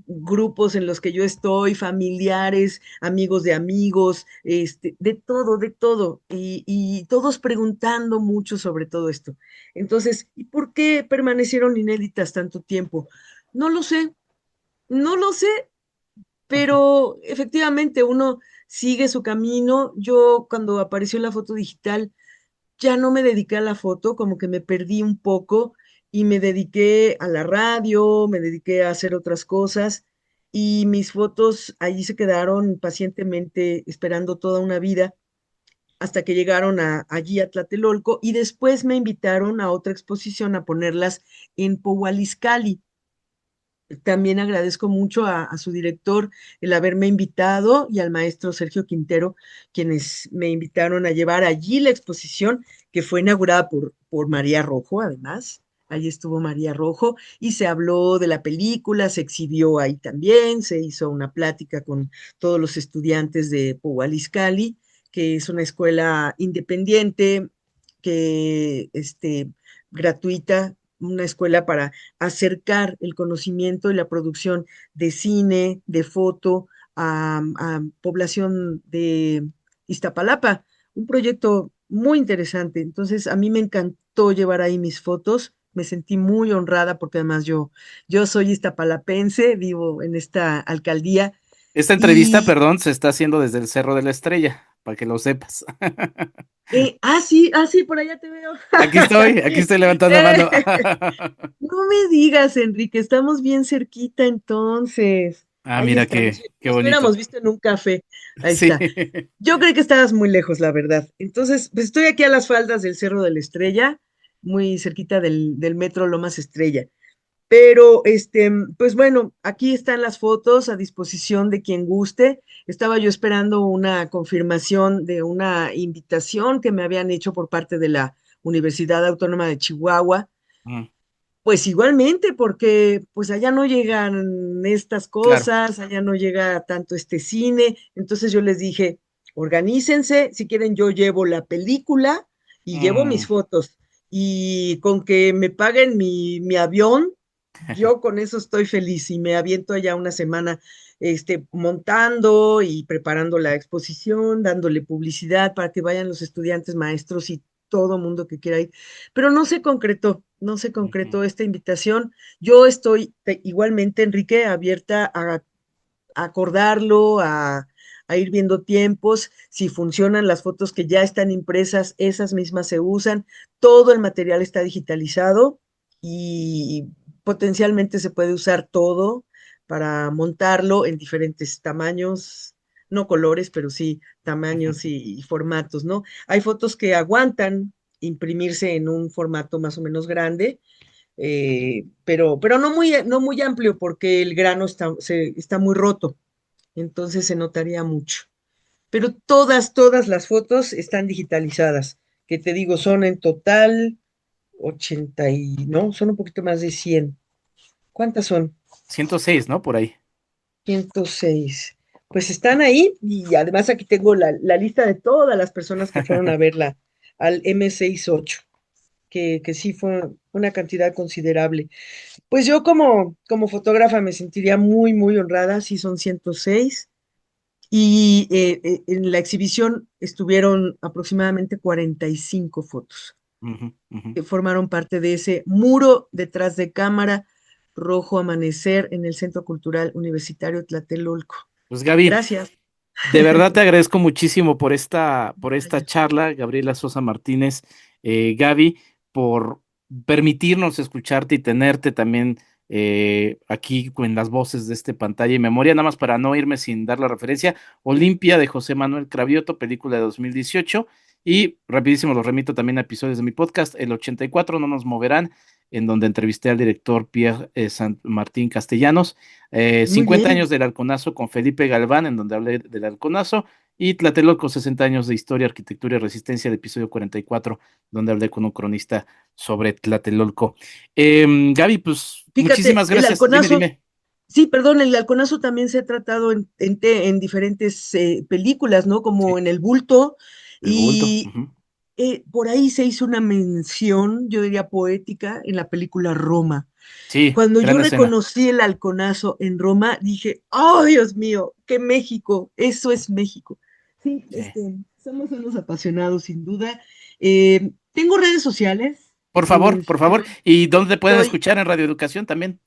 grupos en los que yo estoy, familiares, amigos de amigos, de todo, de todo. Y todos preguntando mucho sobre todo esto. Entonces, ¿y por qué permanecieron inéditas tanto tiempo? No lo sé, no lo sé, pero efectivamente uno sigue su camino. Yo cuando apareció la foto digital ya no me dediqué a la foto, como que me perdí un poco y me dediqué a la radio, me dediqué a hacer otras cosas y mis fotos allí se quedaron pacientemente esperando toda una vida hasta que llegaron allí a Tlatelolco y después me invitaron a otra exposición a ponerlas en Pohualizcali. También agradezco mucho a su director el haberme invitado y al maestro Sergio Quintero, quienes me invitaron a llevar allí la exposición que fue inaugurada por María Rojo, además. Allí estuvo María Rojo y se habló de la película, se exhibió ahí también, se hizo una plática con todos los estudiantes de Pohualizcali, que es una escuela independiente, que, gratuita, una escuela para acercar el conocimiento y la producción de cine, de foto a población de Iztapalapa. Un proyecto muy interesante. Entonces, a mí me encantó llevar ahí mis fotos. Me sentí muy honrada porque además yo soy iztapalapense, vivo en esta alcaldía Esta entrevista, y perdón, se está haciendo desde el Cerro de la Estrella, para que lo sepas. sí, por allá te veo. Aquí estoy levantando Eh, mano. No me digas, Enrique, estamos bien cerquita entonces. Ah, Ahí mira estamos. Si qué nos bonito. hubiéramos visto en un café, ahí Sí. está. Yo creí que estabas muy lejos, la verdad. Entonces, pues estoy aquí a las faldas del Cerro de la Estrella, muy cerquita del metro Lomas Estrella. Pero, pues bueno, aquí están las fotos a disposición de quien guste. Estaba yo esperando una confirmación de una invitación que me habían hecho por parte de la Universidad Autónoma de Chihuahua. Mm, Pues igualmente, porque pues allá no llegan estas claro. cosas, allá no llega tanto este cine. Entonces yo les dije, organícense, si quieren yo llevo la película y llevo mis Mm, fotos. Y con que me paguen mi avión, yo con eso estoy feliz y me aviento allá una semana montando y preparando la exposición, dándole publicidad para que vayan los estudiantes, maestros y todo mundo que quiera ir. Pero no se ujú. concretó esta invitación. Yo estoy igualmente, Enrique, abierta a acordarlo, a ir viendo tiempos, si funcionan las fotos que ya están impresas, esas mismas se usan, todo el material está digitalizado y potencialmente se puede usar todo para montarlo en diferentes tamaños, no colores, pero sí tamaños y formatos, ¿no? Hay fotos que aguantan imprimirse en un formato más o menos grande, pero no muy amplio porque el grano está muy roto, entonces se notaría mucho. Pero todas las fotos están digitalizadas, que te digo, son en total 80 y, no, son un poquito más de 100. ¿Cuántas son? 106, ¿no? Por ahí. 106. Pues están ahí y además aquí tengo la lista de todas las personas que fueron a verla al M68, que sí fue una cantidad considerable. Pues yo como fotógrafa me sentiría muy, muy honrada, sí son 106. Y en la exhibición estuvieron aproximadamente 45 fotos Ujú, ujú. que formaron parte de ese muro detrás de cámara Rojo Amanecer en el Centro Cultural Universitario Tlatelolco. Pues Gaby, Gracias. de verdad te agradezco muchísimo por esta Vaya. charla, Gabriela Sosa Martínez, Gaby, por permitirnos escucharte y tenerte también aquí con las voces de este pantalla y memoria, nada más para no irme sin dar la referencia, Olimpia de José Manuel Cravioto, película de 2018, y rapidísimo los remito también a episodios de mi podcast, el 84 No Nos Moverán, en donde entrevisté al director Pierre Sant Martín Castellanos, Muy 50 bien. años del Halconazo con Felipe Galván, en donde hablé del Halconazo, y Tlatelolco, 60 años de historia, arquitectura y resistencia, el episodio 44, donde hablé con un cronista sobre Tlatelolco. Gaby, pues Fíjate, muchísimas el gracias. Dime, halconazo, dime. sí, perdón, el halconazo también se ha tratado en diferentes películas, ¿no? Sí, Como en El Bulto, el bulto. y Ujú. por ahí se hizo una mención, yo diría poética, en la película Roma. Sí, Cuando yo gran escena. reconocí el halconazo en Roma, dije, ¡oh, Dios mío! ¡Qué México! Eso es México. Sí, Sí. somos unos apasionados, sin duda. Tengo redes sociales. Por favor, por favor. Estoy, ¿Y dónde pueden estoy, escuchar en Radio Educación también?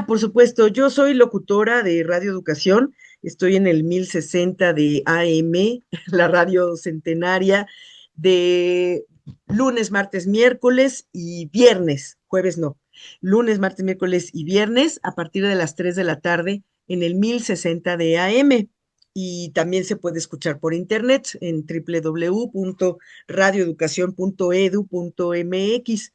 por supuesto, yo soy locutora de Radio Educación. Estoy en el 1060 de AM, la radio centenaria, de lunes, martes, miércoles y viernes, jueves no. Lunes, martes, miércoles y viernes a partir de las 3 de la tarde en el 1060 de AM. Y también se puede escuchar por internet en www.radioeducacion.edu.mx.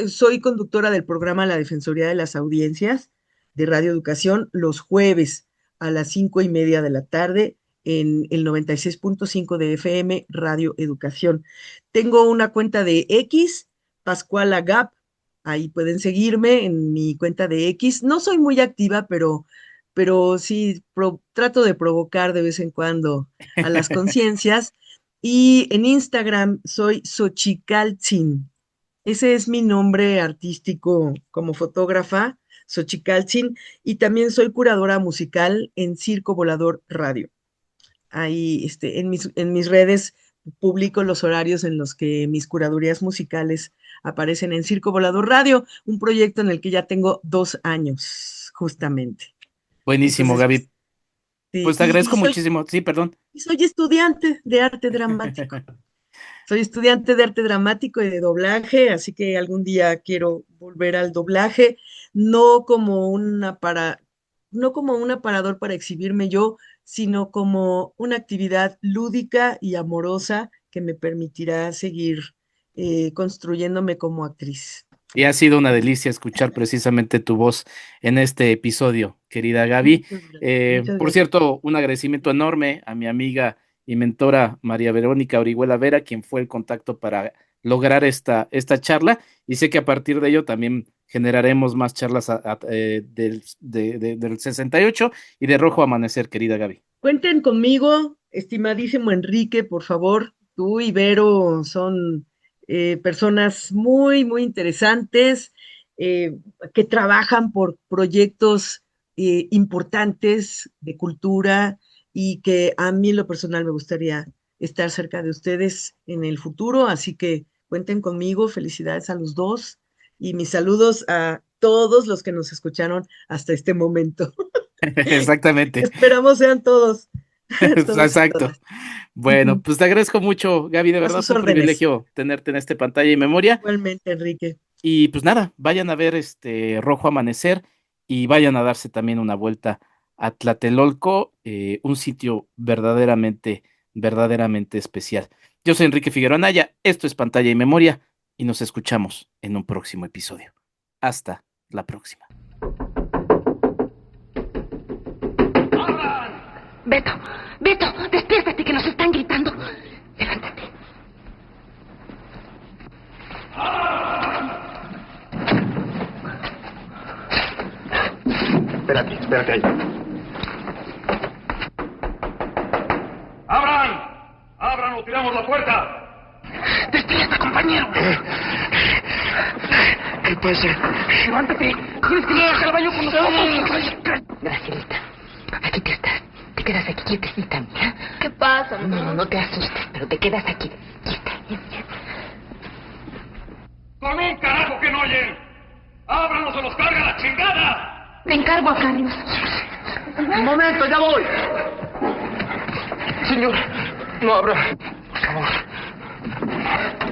Soy conductora del programa La Defensoría de las Audiencias de Radio Educación los jueves a las 5:30 de la tarde en el 96.5 de FM Radio Educación. Tengo una cuenta de X, Pascuala Gap, ahí pueden seguirme en mi cuenta de X. No soy muy activa, pero sí trato de provocar de vez en cuando a las conciencias. Y en Instagram soy Xochicaltzin. Ese es mi nombre artístico como fotógrafa, Xochicaltzin, y también soy curadora musical en Circo Volador Radio. Ahí en mis redes publico los horarios en los que mis curadurías musicales aparecen en Circo Volador Radio, un proyecto en el que ya tengo 2 años, justamente. Buenísimo, Entonces, Gaby. sí, Pues te y agradezco soy, muchísimo. Sí, perdón. y soy estudiante de arte dramático. Soy estudiante de arte dramático y de doblaje, así que algún día quiero volver al doblaje, no como no como un aparador para exhibirme yo, sino como una actividad lúdica y amorosa que me permitirá seguir construyéndome como actriz. Y ha sido una delicia escuchar precisamente tu voz en este episodio, querida Gaby. Muchas gracias, muchas Por gracias. cierto, un agradecimiento enorme a mi amiga y mentora María Verónica Orihuela Vera, quien fue el contacto para lograr esta charla. Y sé que a partir de ello también generaremos más charlas del 68 y de Rojo Amanecer, querida Gaby. Cuenten conmigo, estimadísimo Enrique, por favor. Tú y Vero son personas muy, muy interesantes eh, que trabajan por proyectos importantes de cultura y que a mí en lo personal me gustaría estar cerca de ustedes en el futuro. Así que cuenten conmigo. Felicidades a los dos y mis saludos a todos los que nos escucharon hasta este momento. Exactamente, Esperamos sean todos, todos y exacto. todas. Bueno, pues te agradezco mucho, Gaby, de A verdad sus fue un órdenes. privilegio tenerte en este pantalla y memoria. Igualmente, Enrique. Y pues nada, vayan a ver Rojo Amanecer y vayan a darse también una vuelta a Tlatelolco, un sitio verdaderamente especial. Yo soy Enrique Figueroa Anaya, esto es Pantalla y Memoria y nos escuchamos en un próximo episodio. Hasta la próxima. Beto, Beto, despiértate que nos están gritando. Levántate. Espérate ahí. ¡Abran o tiramos la puerta! Despierta, compañero. ¿Qué pasa? Levántate. Tienes que ir al baño con nosotros. Gracielita, aquí te estás. Te quedas aquí quietecita, mira. ¿Qué pasa, mamá? No te asustes, pero te quedas aquí. Quieta. ¡Con un carajo que no oyen! ¡Ábranlo, se los carga la chingada! Te encargo a Carlos. ¡Un momento, ya voy! Señor, no abra. Por favor.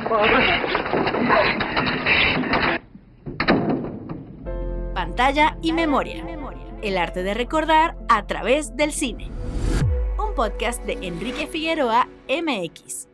No abra. Pantalla y Memoria. El arte de recordar a través del cine. Un podcast de Enrique Figueroa MX.